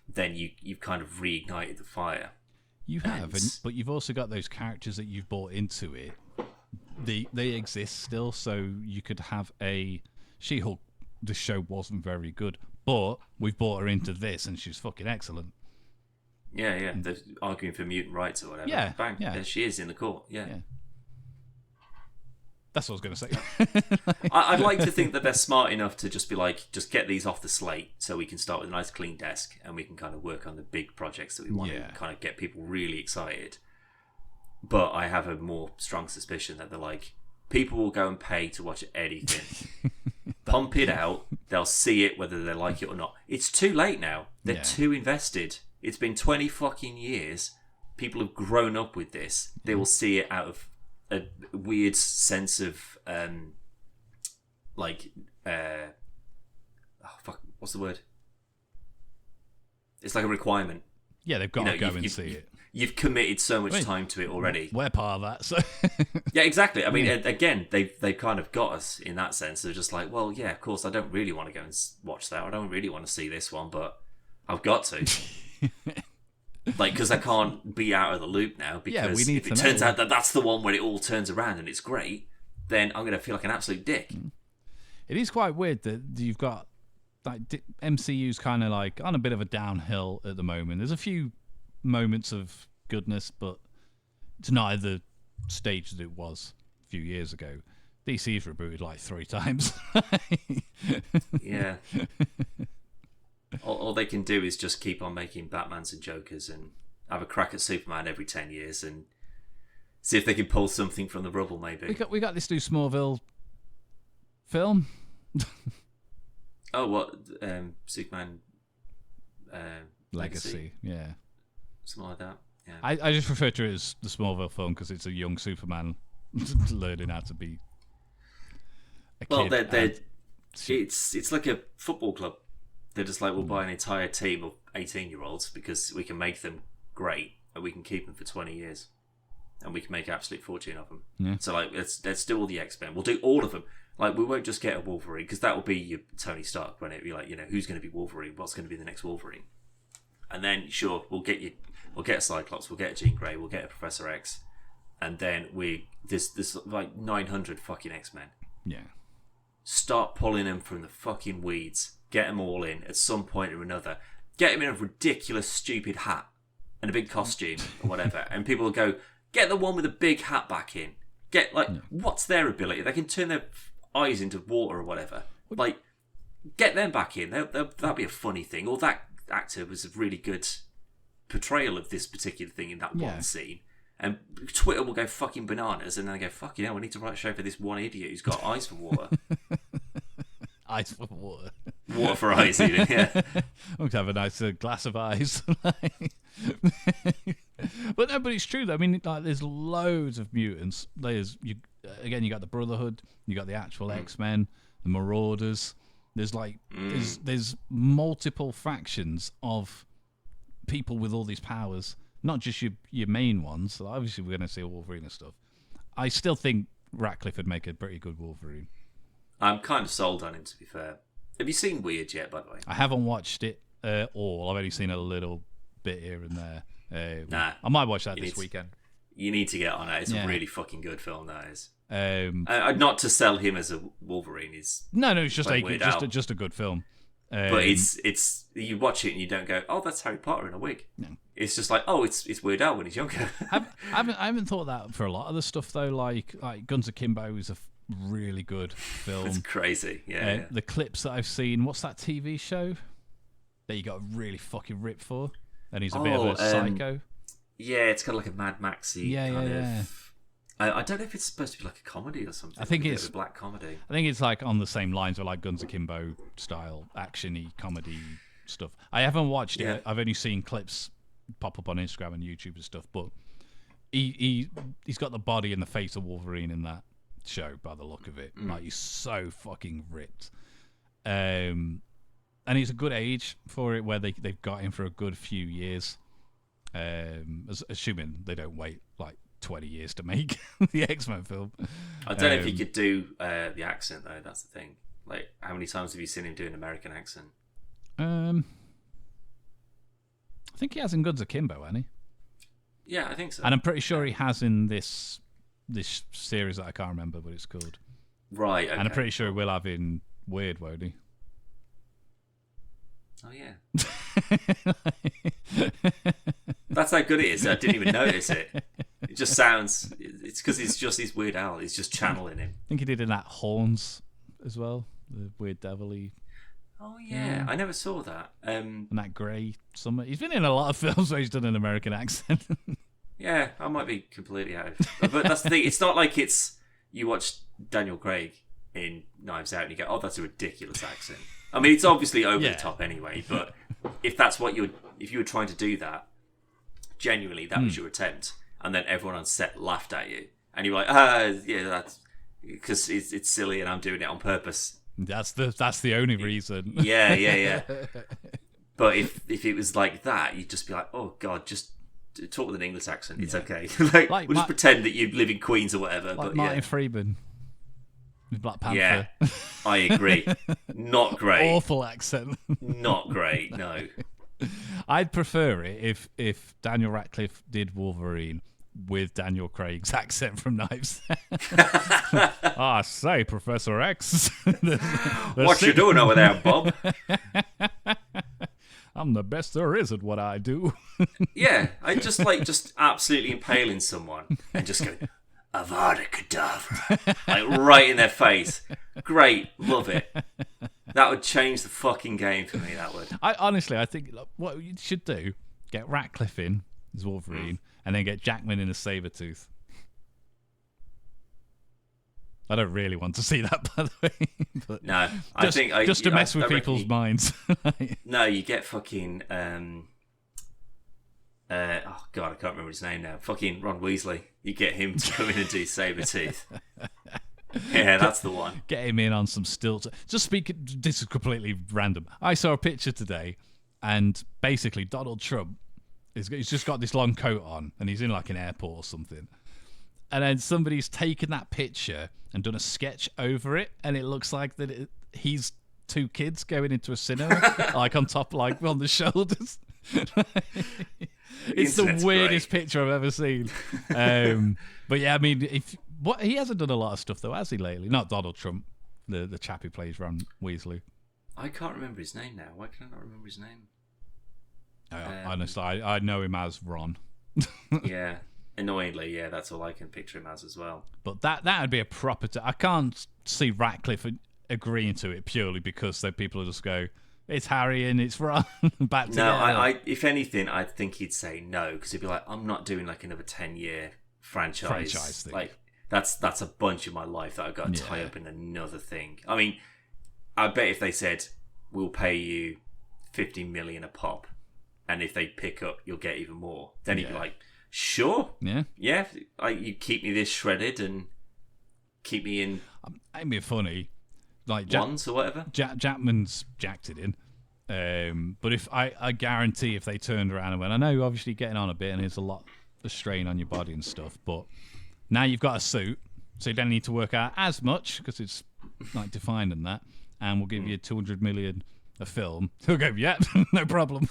then you've kind of reignited the fire. You have, but you've also got those characters that you've brought into it. They exist still, so you could have a She-Hulk. The show wasn't very good, but we've brought her into this, and she's fucking excellent. Yeah. They're arguing for mutant rights or whatever. Yeah, Bang. yeah. There she is in the court. Yeah. That's what I was going to say. I'd like to think that they're smart enough to just be like, just get these off the slate so we can start with a nice clean desk and we can kind of work on the big projects that we want to kind of get people really excited. But I have a more strong suspicion that they're like, people will go and pay to watch anything. Pump it out. They'll see it whether they like it or not. It's too late now. They're too invested. It's been 20 fucking years. People have grown up with this. They will see it out of a weird sense of what's the word? It's like a requirement. Yeah, they've got to go and see it. You've committed so much time to it already. We're part of that, so yeah, exactly. I mean, again, they kind of got us in that sense. They're just like, well, yeah, of course, I don't really want to go and watch that. I don't really want to see this one, but I've got to. Like, because I can't be out of the loop now. Because we need if it turns out that that's the one where it all turns around and it's great, then I'm going to feel like an absolute dick. It is quite weird that you've got like MCU's kind of like on a bit of a downhill at the moment. There's a few moments of goodness, but it's not at the stage that it was a few years ago. DC's rebooted like 3 times. Yeah. All they can do is just keep on making Batmans and Jokers and have a crack at Superman every 10 years and see if they can pull something from the rubble, maybe. We got this new Smallville film. Oh, what? Superman Legacy, yeah. Something like that. Yeah. I just refer to it as the Smallville film because it's a young Superman learning how to be a kid. Well, it's like a football club. They're just like, we'll buy an entire team of 18-year-olds because we can make them great and we can keep them for 20 years and we can make an absolute fortune of them. Yeah. So, like, let's do all the X-Men. We'll do all of them. Like, we won't just get a Wolverine because that will be your Tony Stark, won't it? Be like, who's going to be Wolverine? What's going to be the next Wolverine? And then, sure, we'll get a Cyclops, we'll get a Jean Grey, we'll get a Professor X, and then there's like 900 fucking X-Men. Yeah. Start pulling them from the fucking weeds. Get them all in at some point or another. Get them in a ridiculous, stupid hat and a big costume or whatever. And people will go, get the one with a big hat back in. What's their ability? They can turn their eyes into water or whatever. Like, get them back in. That'd be a funny thing. Or that actor was a really good portrayal of this particular thing in that one scene. And Twitter will go fucking bananas and then they go, fucking hell, we need to write a show for this one idiot who's got eyes for water. Eyes for water. Water for eyes, even, yeah. I'm going to have a nice glass of eyes. But it's true. I mean, like, there's loads of mutants. You got the Brotherhood, you got the actual X-Men, the Marauders. There's like there's multiple factions of people with all these powers, not just your main ones. So obviously, we're going to see Wolverine and stuff. I still think Ratcliffe would make a pretty good Wolverine. I'm kind of sold on him, to be fair. Have you seen Weird yet, by the way? I haven't watched it all. I've only seen a little bit here and there. Nah. I might watch that this weekend. You need to get on it. It's a really fucking good film, that is. Not to sell him as a Wolverine. It's just a good film. But it's you watch it and you don't go, oh, that's Harry Potter in a wig. No. It's just like, oh, it's Weird Al when he's younger. I haven't thought that for a lot of the stuff though. Like Guns Akimbo is a really good film. It's crazy. Yeah. The clips that I've seen. What's that TV show that you got really fucking ripped for? And he's a bit of a psycho. Yeah, it's kind of like a Mad Maxy kind of. I don't know if it's supposed to be like a comedy or something. I think it's a black comedy. I think it's like on the same lines with like Guns Akimbo style action-y comedy stuff. I haven't watched it. I've only seen clips pop up on Instagram and YouTube and stuff. But he's got the body and the face of Wolverine in that show by the look of it. Like, he's so fucking ripped. And he's a good age for it, where they've got him for a good few years. Assuming they don't wait like 20 years to make the X-Men film. I don't know if he could do the accent though. That's the thing. Like, how many times have you seen him do an American accent? I think he has in Guns Akimbo, hasn't he? Yeah, I think so. And I'm pretty sure he has in this series that I can't remember what it's called. Right, okay. And I'm pretty sure he will have in Weird, won't he? Oh, yeah. That's how good it is. I didn't even notice it. It just sounds... It's because it's just his Weird Al. He's just channeling him. I think he did in that Horns as well. The Weird Devil-y. Oh, yeah. I never saw that. And that Grey Summer. He's been in a lot of films where he's done an American accent. Yeah, I might be completely out of... But that's the thing. It's not like it's... You watch Daniel Craig in Knives Out and you go, oh, that's a ridiculous accent. I mean, it's obviously over the top anyway, but if that's what if you were trying to do that, genuinely, that was your attempt, and then everyone on set laughed at you, and you're like, yeah, that's because it's silly and I'm doing it on purpose. That's the only reason. Yeah. But if it was like that, you'd just be like, oh God, just talk with an English accent. It's okay. We'll just pretend that you live in Queens or whatever. Like but Martin Freeman. With Black Panther. Yeah, I agree. Not great. Awful accent. Not great, no. I'd prefer it if Daniel Radcliffe did Wolverine with Daniel Craig's accent from Knives Out. I say, Professor X. What you doing over there, Bob? I'm the best there is at what I do. Yeah, I just absolutely impaling someone and just go, Avada Kedavra, like right in their face. Great, love it. That would change the fucking game for me. That would. I think what you should do: get Ratcliffe in as Wolverine, and then get Jackman in as Sabretooth. I don't really want to see that, by the way. But no, I think just to mess with people's minds. No, you get fucking. Oh God, I can't remember his name now. Fucking Ron Weasley. You get him to come in and do Sabretooth. Yeah, that's the one. Get him in on some stilts. Just speaking, this is completely random. I saw a picture today, and basically Donald Trump, he's just got this long coat on, and he's in like an airport or something. And then somebody's taken that picture and done a sketch over it, and it looks like that he's two kids going into a cinema, like on top, like on the shoulders. It's the weirdest picture I've ever seen. But yeah, I mean, he hasn't done a lot of stuff though, has he, lately? Not Donald Trump, the chap who plays Ron Weasley. I can't remember his name now. Why can I not remember his name? Honestly, I know him as Ron. Yeah, annoyingly, yeah, that's all I can picture him as well. But that would be a proper... I can't see Ratcliffe agreeing to it purely because then people will just go, it's Harry and it's Ron. Back together. No, I if anything, I think he'd say no, because he'd be like, I'm not doing like another 10-year franchise thing. Like that's a bunch of my life that I've got to tie up in another thing. I mean, I bet if they said we'll pay you 50 million a pop, and if they pick up, you'll get even more. Then he'd be like, sure, yeah. You keep me this shredded and keep me in. Ain't be funny. Like ones or whatever. Jackman's jacked it in. But if I guarantee if they turned around and went, I know you're obviously getting on a bit and there's a lot of strain on your body and stuff, but now you've got a suit, so you don't need to work out as much because it's like defined and that, and we'll give you 200 million a film. He'll go, yeah, no problem.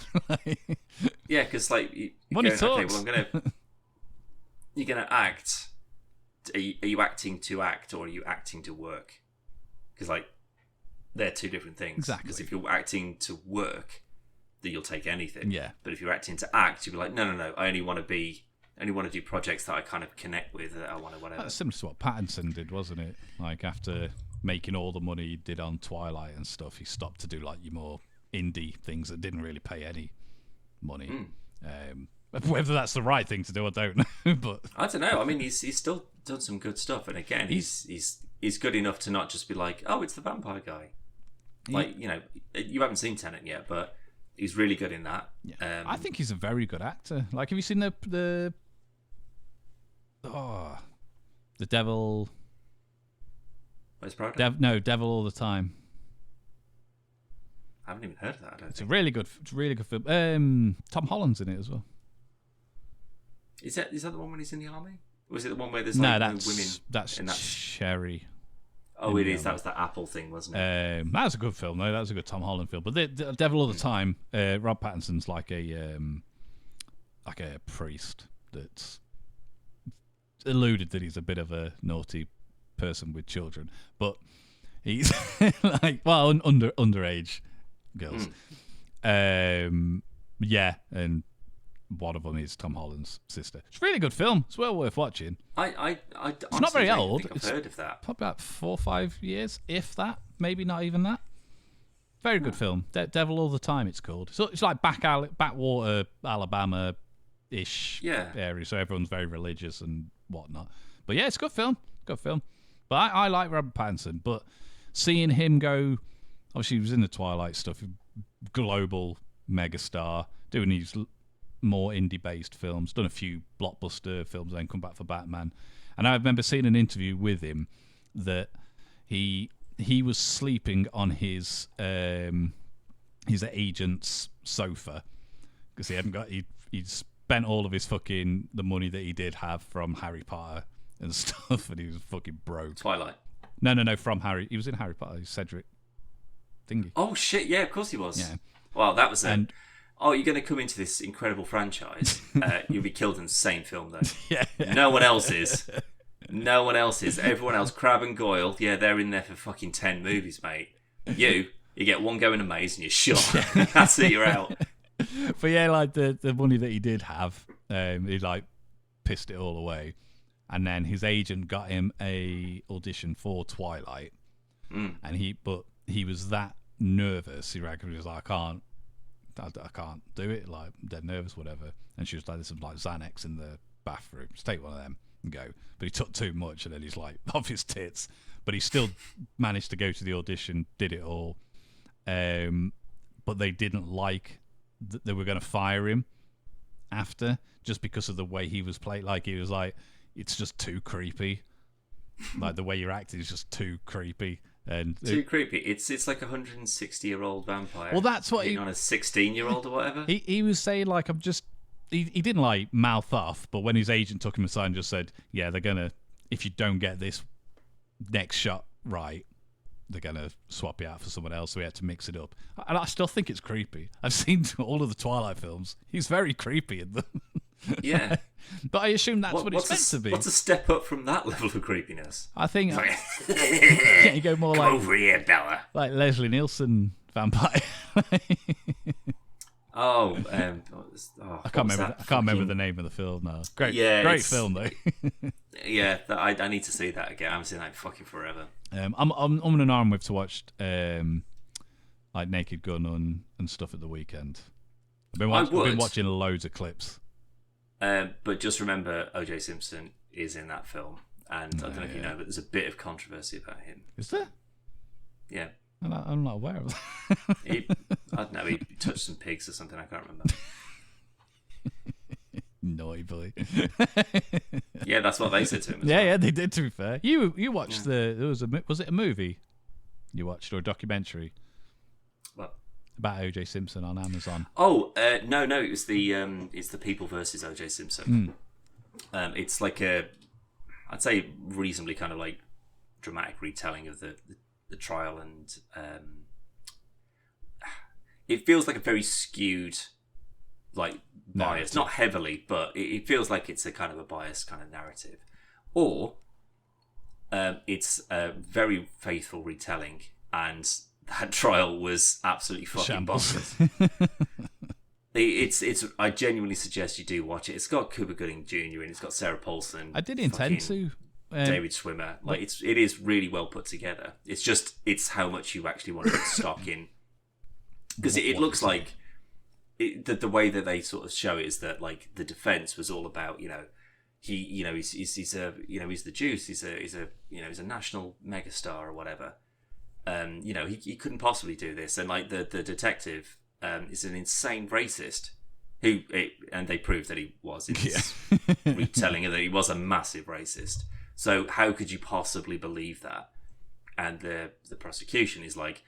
Yeah, because like money talks. Okay, well, you're gonna act. Are you acting to act or are you acting to work? Because like they're two different things. Exactly. Because if you're acting to work, then you'll take anything. Yeah. But if you're acting to act, you'll be like, no. I only want to do projects that I kind of connect with. That I want to whatever. That's similar to what Pattinson did, wasn't it? Like after making all the money he did on Twilight and stuff, he stopped to do like your more indie things that didn't really pay any money. Whether that's the right thing to do, I don't know. But I don't know. I mean, he's still done some good stuff, and again, he's good enough to not just be like, oh, it's the vampire guy. Like, you know, you haven't seen Tenet yet, but he's really good in that. Yeah. I think he's a very good actor. Like, have you seen the Devil? Where's Prada? Devil All the Time. I haven't even heard of that. It's a really good film. Tom Holland's in it as well. Is that the one when he's in the army? Or is it the one where there's like no women? That's Sherry. Oh, it is. That was the Apple thing, wasn't it? That was a good film, though. That was a good Tom Holland film. But the Devil All the Time, Rob Pattinson's like a like a priest that's alluded that he's a bit of a naughty person with children, but he's like underage girls. Yeah, and one of them is Tom Holland's sister. It's a really good film. It's well worth watching. It's not very old. Think I've heard of that. Probably about 4 or 5 years, if that. Maybe not even that. Very good film. Devil All the Time, it's called. So it's like backwater Alabama-ish area, so everyone's very religious and whatnot. But yeah, it's a good film. Good film. But I like Robert Pattinson. But seeing him go, obviously he was in the Twilight stuff, global megastar, doing these more indie-based films, done a few blockbuster films, then come back for Batman. And I remember seeing an interview with him that he was sleeping on his agent's sofa because he hadn't got he'd spent all of his fucking the money that he did have from Harry Potter and stuff, and he was fucking broke. Twilight. No, from Harry. He was in Harry Potter. Cedric thingy. Oh shit! Yeah, of course he was. Yeah. Well, that was it. Oh, you're going to come into this incredible franchise. You'll be killed in the same film, though. Yeah. No one else is. No one else is. Everyone else, Crabbe and Goyle, yeah, they're in there for fucking 10 movies, mate. You get one go in a maze and you're shot. That's it, you're out. But yeah, like the money that he did have, he like pissed it all away. And then his agent got him a audition for Twilight. And he was that nervous. He was like, I can't do it. Like, I'm dead nervous, whatever. And she was like, there's some like Xanax in the bathroom. Just take one of them and go. But he took too much, and then he's like off his tits. But he still managed to go to the audition, did it all. But they didn't like that they were going to fire him after, just because of the way he was played. Like, he was like, it's just too creepy. Like, the way you're acting is just too creepy. And too creepy. It's like a 160-year-old vampire. Well, that's what on a 16-year-old or whatever. He was saying, like, I'm just. He didn't like mouth off, but when his agent took him aside and just said, "Yeah, they're gonna. If you don't get this next shot right, they're gonna swap you out for someone else." So we had to mix it up, and I still think it's creepy. I've seen all of the Twilight films. He's very creepy in them. Yeah, but I assume that's what it's meant to be. What's a step up from that level of creepiness? I think you go more like over here, Bella, like Leslie Nielsen vampire. I can't remember the name of the film now. Great film though. Yeah, I need to see that again. I haven't seen that in fucking forever. I'm on an arm with to watch like Naked Gun and stuff at the weekend. I've been watching loads of clips. But just remember, O.J. Simpson is in that film, and I don't know if you know, but there's a bit of controversy about him. Is there? Yeah. I'm not aware of that. I don't know, he touched some pigs or something, I can't remember. Naughty boy. Yeah, that's what they said to him as well. Yeah, they did, to be fair. You watched was it a movie you watched, or a documentary? What? About O.J. Simpson on Amazon. Oh, no, it was it's the People versus O.J. Simpson. It's like I'd say reasonably kind of like dramatic retelling of the trial, and it feels like a very skewed, like, bias, not heavily, but it feels like it's a kind of a biased kind of narrative, or it's a very faithful retelling, and that trial was absolutely fucking bonkers. It's I genuinely suggest you do watch it. It's got Cuba Gooding Jr. and it's got Sarah Paulson. I did intend to. David Schwimmer. Like, it is really well put together. It's how much you actually want to put stock in, because it looks like the way that they sort of show it is that, like, the defense was all about, he's the juice. He's a national megastar or whatever. He couldn't possibly do this, and like the detective is an insane racist. And they proved that he was in this retelling, that he was a massive racist. So how could you possibly believe that? And the prosecution is like,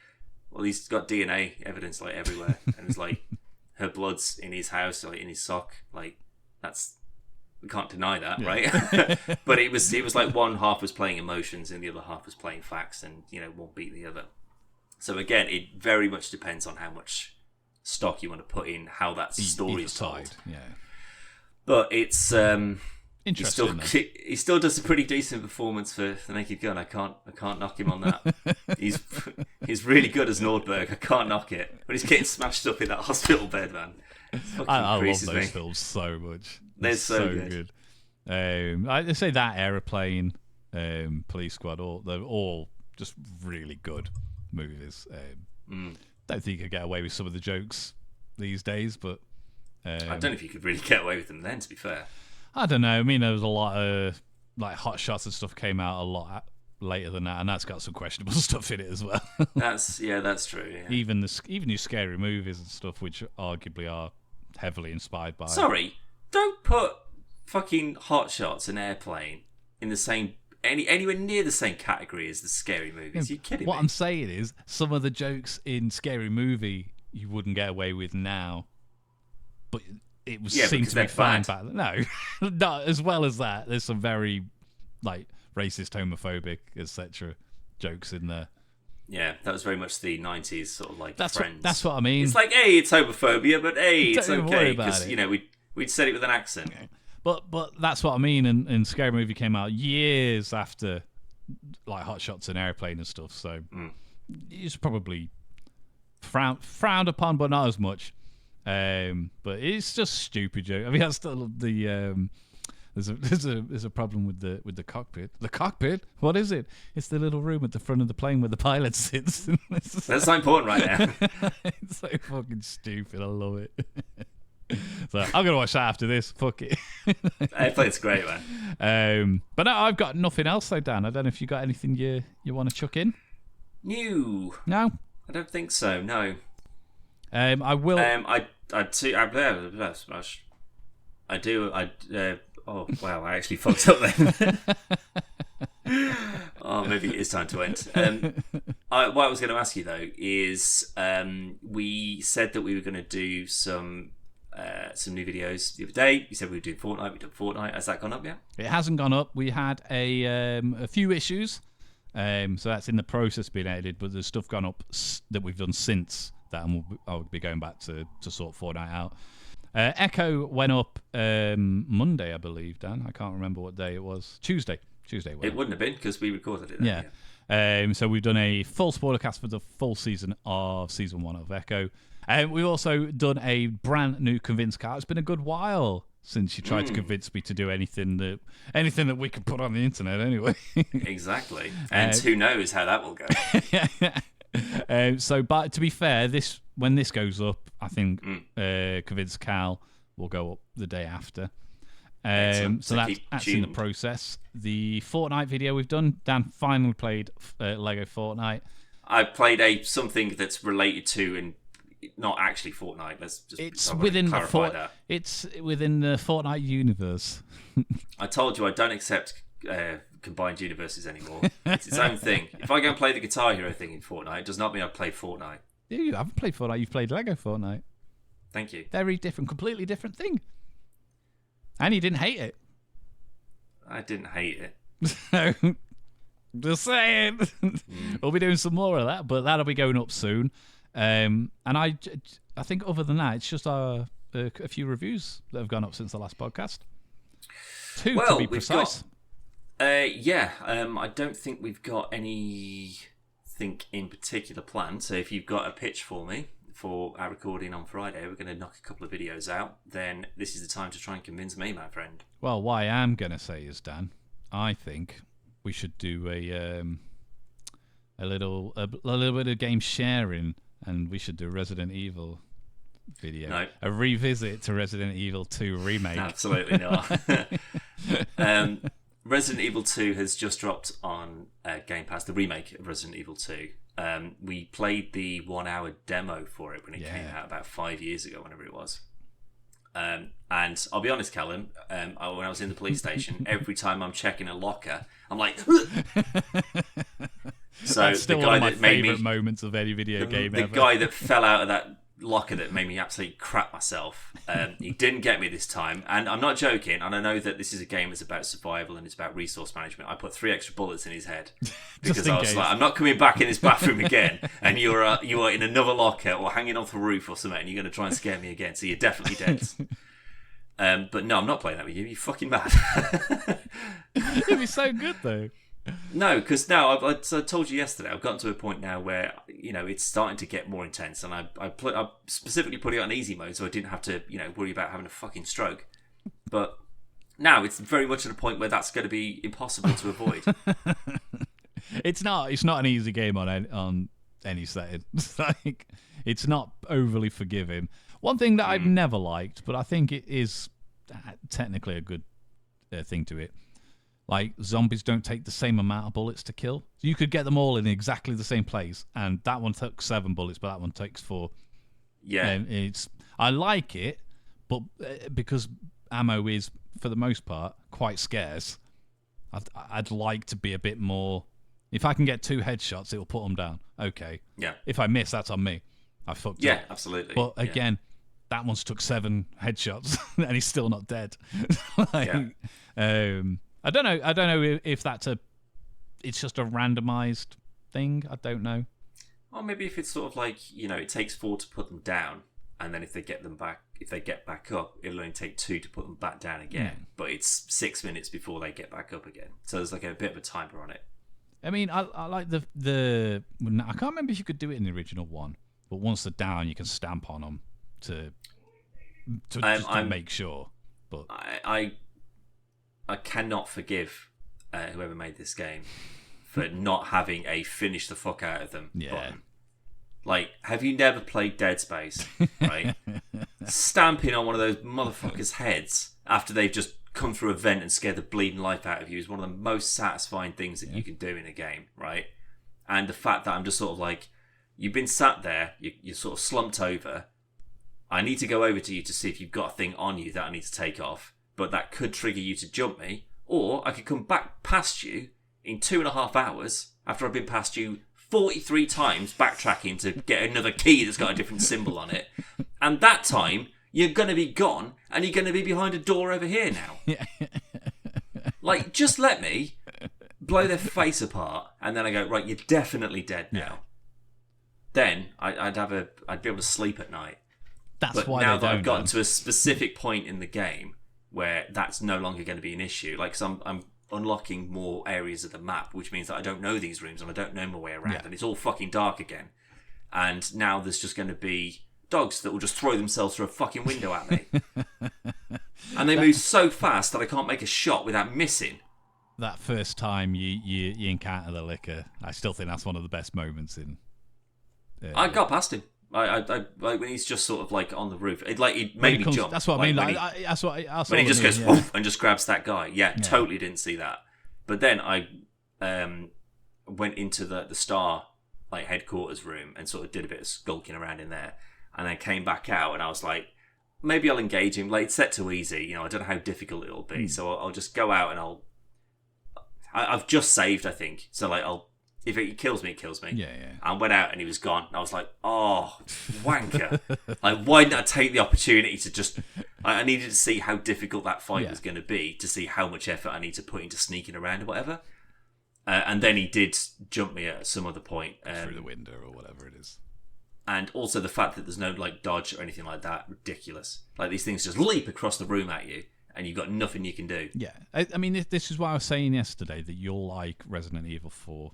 well, he's got DNA evidence like everywhere, and it's like her blood's in his house, like in his sock. Like, we can't deny that, right? But it was like one half was playing emotions and the other half was playing facts, and one beat the other. So again, it very much depends on how much stock you want to put in how that story is told. But it's Interesting. he still does a pretty decent performance for the Naked Gun. I can't knock him on that. He's really good as Nordberg. I can't knock it. But he's getting smashed up in that hospital bed, man. I love those films so much. They're so good. I say that Aeroplane, Police Squad, they're all just really good movies. Don't think you could get away with some of the jokes these days, but I don't know if you could really get away with them then, to be fair. I don't know. I mean, there was a lot of like Hot Shots and stuff came out a lot later than that, and that's got some questionable stuff in it as well. That's true. Yeah. Even your scary movies and stuff, which arguably are heavily inspired by. Sorry, don't put fucking Hot Shots and Airplane in the same anywhere near the same category as the scary movies. You're kidding me. What I'm saying is, some of the jokes in Scary Movie you wouldn't get away with now, but it seemed to be fine back then. No, not as well as that. There's some very like racist, homophobic, etc. jokes in there. Yeah, that was very much the 90s sort of like Friends. That's what I mean. It's like, hey, it's homophobia, but hey, it's okay because we'd said it with an accent. Okay. But that's what I mean. And Scary Movie came out years after like Hot Shots and Airplane and stuff. So it's probably frowned upon, but not as much. But it's just stupid joke. I mean, that's still the there's a problem with the cockpit. The cockpit? What is it? It's the little room at the front of the plane where the pilot sits. That's not important right now. It's so fucking stupid. I love it. So I'm gonna watch that after this. Fuck it. Airplane's great, man. But no, I've got nothing else though, Dan. I don't know if you got anything you want to chuck in. No, I don't think so. No. I will. I do. Oh wow! I actually fucked up then. Oh, maybe it is time to end. What I was going to ask you though is, we said that we were going to do some new videos the other day. You said we were doing Fortnite. We did Fortnite. Has that gone up yet? It hasn't gone up. We had a few issues, so that's in the process of being edited. But there's stuff gone up that we've done since that, and I'll be going back to sort Fortnite out. Echo went up Monday, I believe, Dan. I can't remember what day it was. Tuesday. It wouldn't have been because we recorded it then. Yeah. So we've done a full spoiler cast for the full season of Season 1 of Echo. We've also done a brand new Convince card. It's been a good while since you tried to convince me to do anything that we could put on the internet anyway. Exactly. And who knows how that will go. But to be fair, when this goes up, I think Convince Cal will go up the day after. So that's in the process. The Fortnite video we've done, Dan finally played Lego Fortnite. I played something that's related to and not actually Fortnite. It's within the Fortnite universe. I told you I don't accept combined universes anymore. It's its own thing. If I go and play the Guitar Hero thing in Fortnite, it does not mean I've played Fortnite. You haven't played Fortnite. You've played Lego Fortnite. Thank you. Very different, completely different thing. And you didn't hate it. I didn't hate it. Just saying. We'll be doing some more of that, but that'll be going up soon. And I think other than that, it's just a few reviews that have gone up since the last podcast. 2 to be precise. I don't think we've got anything in particular planned. So if you've got a pitch for me for our recording on Friday, we're going to knock a couple of videos out. Then this is the time to try and convince me, my friend. Well, what I am going to say is, Dan, I think we should do a little bit of game sharing, and we should do Resident Evil video. No. A revisit to Resident Evil 2 remake. Absolutely not. Resident Evil 2 has just dropped on Game Pass, the remake of Resident Evil 2. We played the 1-hour demo for it when it came out about 5 years ago, whenever it was. And I'll be honest, Callum, when I was in the police station, every time I'm checking a locker, I'm like... So that's still the guy one of my that made favourite me, moments of any video game ever. The guy that fell out of that locker that made me absolutely crap myself, he didn't get me this time, and I'm not joking, and I know that this is a game that's about survival and it's about resource management. I put 3 extra bullets in his head because I was like, I'm not coming back in this bathroom again, and you are in another locker or hanging off the roof or something, and you're going to try and scare me again, so you're definitely dead. But no, I'm not playing that with you. You fucking mad. It'd be so good though. No, because now I told you yesterday, I've gotten to a point now where it's starting to get more intense, and I specifically put it on easy mode so I didn't have to worry about having a fucking stroke. But now it's very much at a point where that's going to be impossible to avoid. It's not an easy game on any setting. Like, it's not overly forgiving. One thing that I've never liked, but I think it is technically a good thing to it. Like, zombies don't take the same amount of bullets to kill. So you could get them all in exactly the same place, and that one took 7 bullets, but that one takes 4. Yeah. And I like it, but because ammo is, for the most part, quite scarce, I'd like to be a bit more... If I can get 2 headshots, it'll put them down. Okay. Yeah. If I miss, that's on me. I fucked up. Yeah, absolutely. But again, that one's took 7 headshots, and he's still not dead. I don't know if it's just a randomized thing. I don't know. Or maybe if it's sort of like, it takes 4 to put them down, and then if they get back up, it'll only take 2 to put them back down again. But it's 6 minutes before they get back up again. So there's like a bit of a timer on it. I mean, I like the I can't remember if you could do it in the original one, but once they're down, you can stamp on them to make sure. But I cannot forgive whoever made this game for not having a finish the fuck out of them button. Like, have you never played Dead Space? Right? Stamping on one of those motherfuckers' heads after they've just come through a vent and scared the bleeding life out of you is one of the most satisfying things that you can do in a game, right? And the fact that I'm just sort of like, you've been sat there, you're sort of slumped over. I need to go over to you to see if you've got a thing on you that I need to take off. But that could trigger you to jump me, or I could come back past you in 2.5 hours after I've been past you 43 times, backtracking to get another key that's got a different symbol on it. And that time, you're going to be gone, and you're going to be behind a door over here now. Like, just let me blow their face apart, and then I go, right, you're definitely dead now. Then I'd be able to sleep at night. That's why now that I've gotten to a specific point in the game where that's no longer going to be an issue. Like, so I'm unlocking more areas of the map, which means that I don't know these rooms and I don't know my way around, and it's all fucking dark again. And now there's just going to be dogs that will just throw themselves through a fucking window at me. And they move so fast that I can't make a shot without missing. That first time you encounter the licker, I still think that's one of the best moments in... I got past him. I like when he's just sort of like on the roof. It made me jump. That's what I mean. That's what I saw. When he just goes woof and just grabs that guy. Yeah, totally didn't see that. But then I went into the Star headquarters room and sort of did a bit of skulking around in there, and then came back out and I was like, maybe I'll engage him. Like, it's set to easy. I don't know how difficult it'll be, so I'll just go out and I've just saved, I think. So if it kills me, it kills me. Yeah. I went out and he was gone. And I was like, oh, wanker. Why didn't I take the opportunity to just... I needed to see how difficult that fight was going to be, to see how much effort I need to put into sneaking around or whatever. And then he did jump me at some other point. Through the window or whatever it is. And also the fact that there's no dodge or anything like that, ridiculous. These things just leap across the room at you, and you've got nothing you can do. Yeah. I mean, this is what I was saying yesterday, that you'll like Resident Evil 4.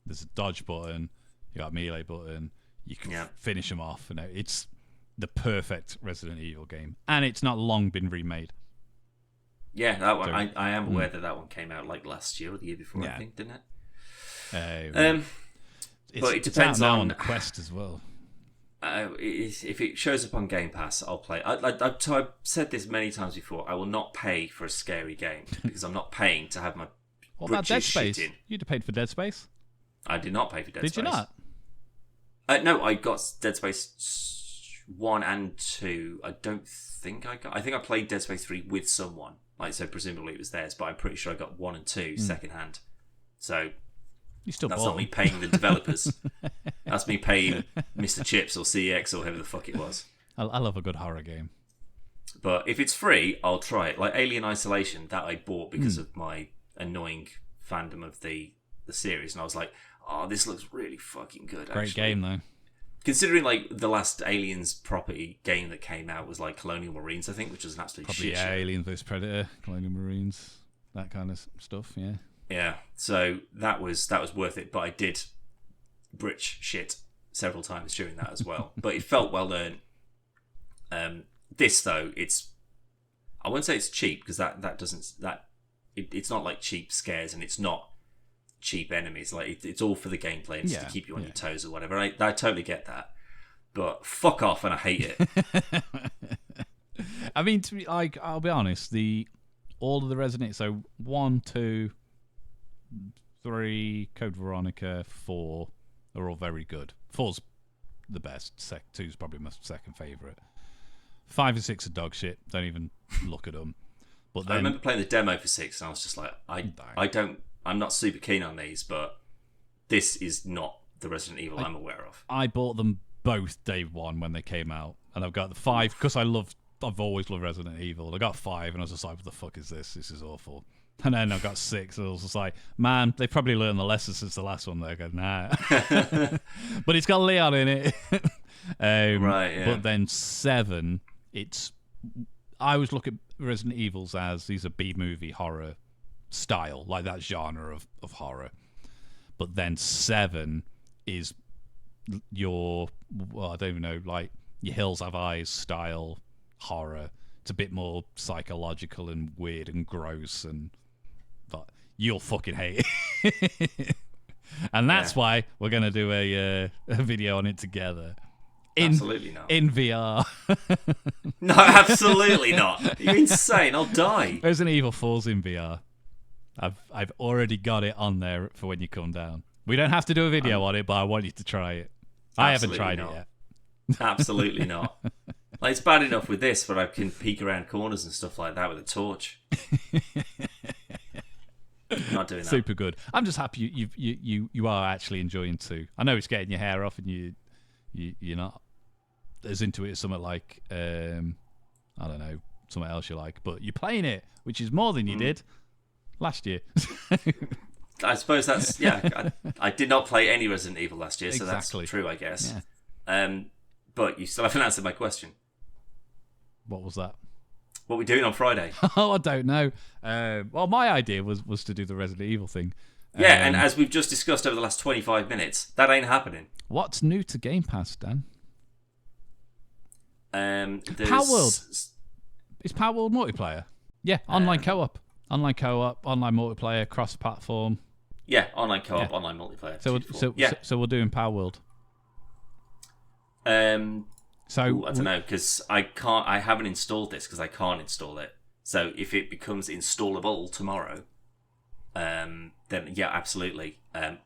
There's a dodge button, you got a melee button, you can finish them off. It's the perfect Resident Evil game, and it's not long been remade. Yeah, that one. I am aware that one came out last year or the year before. I think, didn't it? But it depends on the Quest as well. If it shows up on Game Pass, I'll play. I've said this many times before. I will not pay for a scary game because I'm not paying to have my. What about Dead Space? You'd have paid for Dead Space. I did not pay for Dead Space. Did you not? No, I got Dead Space 1 and 2. I don't think I got... I think I played Dead Space 3 with someone. So presumably it was theirs, but I'm pretty sure I got 1 and 2 second hand. So that's not me paying the developers. That's me paying Mr. Chips or CEX or whoever the fuck it was. I love a good horror game. But if it's free, I'll try it. Like Alien Isolation, that I bought because of my annoying fandom of the series. And I was like... oh, this looks really fucking good, actually. Great game, though. Considering like the last Aliens property game that came out was like Colonial Marines, I think, which was an absolute Probably shit show. Alien vs Predator, Colonial Marines, that kind of stuff. Yeah. Yeah, so that was worth it, but I did britch shit several times during that as well. But it felt well earned. This though, I wouldn't say it's cheap because it's not like cheap scares and it's not cheap enemies. Like it's all for the gameplay and to keep you on your toes or whatever. I totally get that, but fuck off and I hate it. I mean, I'll be honest. All of the Resident, so 1, 2, 3, Code Veronica, 4 are all very good. 4's the best. 2's probably my second favourite. 5 and 6 are dog shit. Don't even look at them. But then, I remember playing the demo for 6 and I was just like, I'm not super keen on these, but this is not the Resident Evil I'm aware of. I bought them both day one when they came out, and I've got the 5 because I've always loved Resident Evil. I got 5 and I was just like, what the fuck is this? This is awful. And then I got 6 and I was just like, man, they probably learned the lesson since the last one. They go, nah. But it's got Leon in it. Right, yeah. But then 7, I always look at Resident Evils as these are B-movie horror style, like that genre of horror. But then 7 is I don't even know, like your Hills Have Eyes style horror. It's a bit more psychological and weird and gross, but you'll fucking hate it. And that's why we're going to do a video on it together. Absolutely not. In VR. No, absolutely not. You're insane. I'll die. Resident Evil 4's in VR. I've already got it on there for when you come down. We don't have to do a video on it, but I want you to try it. I haven't tried it yet. Absolutely not. Like, it's bad enough with this, but I can peek around corners and stuff like that with a torch. Not doing that. Super good. I'm just happy you are actually enjoying 2. I know it's getting your hair off and you're not as into it as something like I don't know, something else you like, but you're playing it, which is more than you did last year. I suppose that's I did not play any Resident Evil last year, so exactly. That's true, I guess. Yeah. But you still haven't answered my question. What was that? What are we doing on Friday? Oh, I don't know. Well, my idea was to do the Resident Evil thing. Yeah, and as we've just discussed over the last 25 minutes, that ain't happening. What's new to Game Pass, Dan? Power World. Is Power World multiplayer? Yeah, online co-op. Online co-op, online multiplayer, cross-platform. Yeah, online co-op, online multiplayer. So we're doing Power World. I don't know, because I haven't installed this because I can't install it. So if it becomes installable tomorrow, then yeah, absolutely.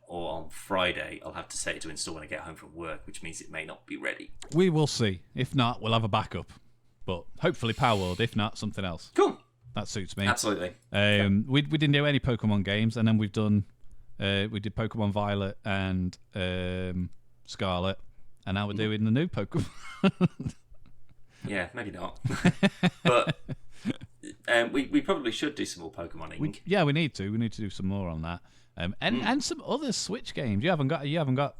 Or on Friday, I'll have to set it to install when I get home from work, which means it may not be ready. We will see. If not, we'll have a backup. But hopefully Power World. If not, something else. Cool. That suits me. Absolutely. We didn't do any Pokemon games, and then we did Pokemon Violet and Scarlet, and now we're doing the new Pokemon. Yeah, maybe not. But we probably should do some more Pokemoning. We need to. We need to do some more on that. And some other Switch games. You haven't got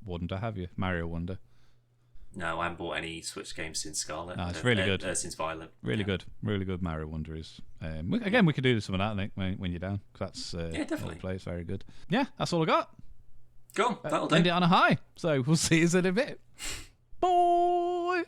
Wonder, have you? Mario Wonder. No, I haven't bought any Switch games since Scarlet. No, it's really good. Since Violet. Really good Mario Wonder is. Again, we could do some of that, Nick, when you're down. Cause that's definitely. Play. It's very good. Yeah, that's all I got. Cool, that'll do. End it on a high. So we'll see you in a bit. Bye.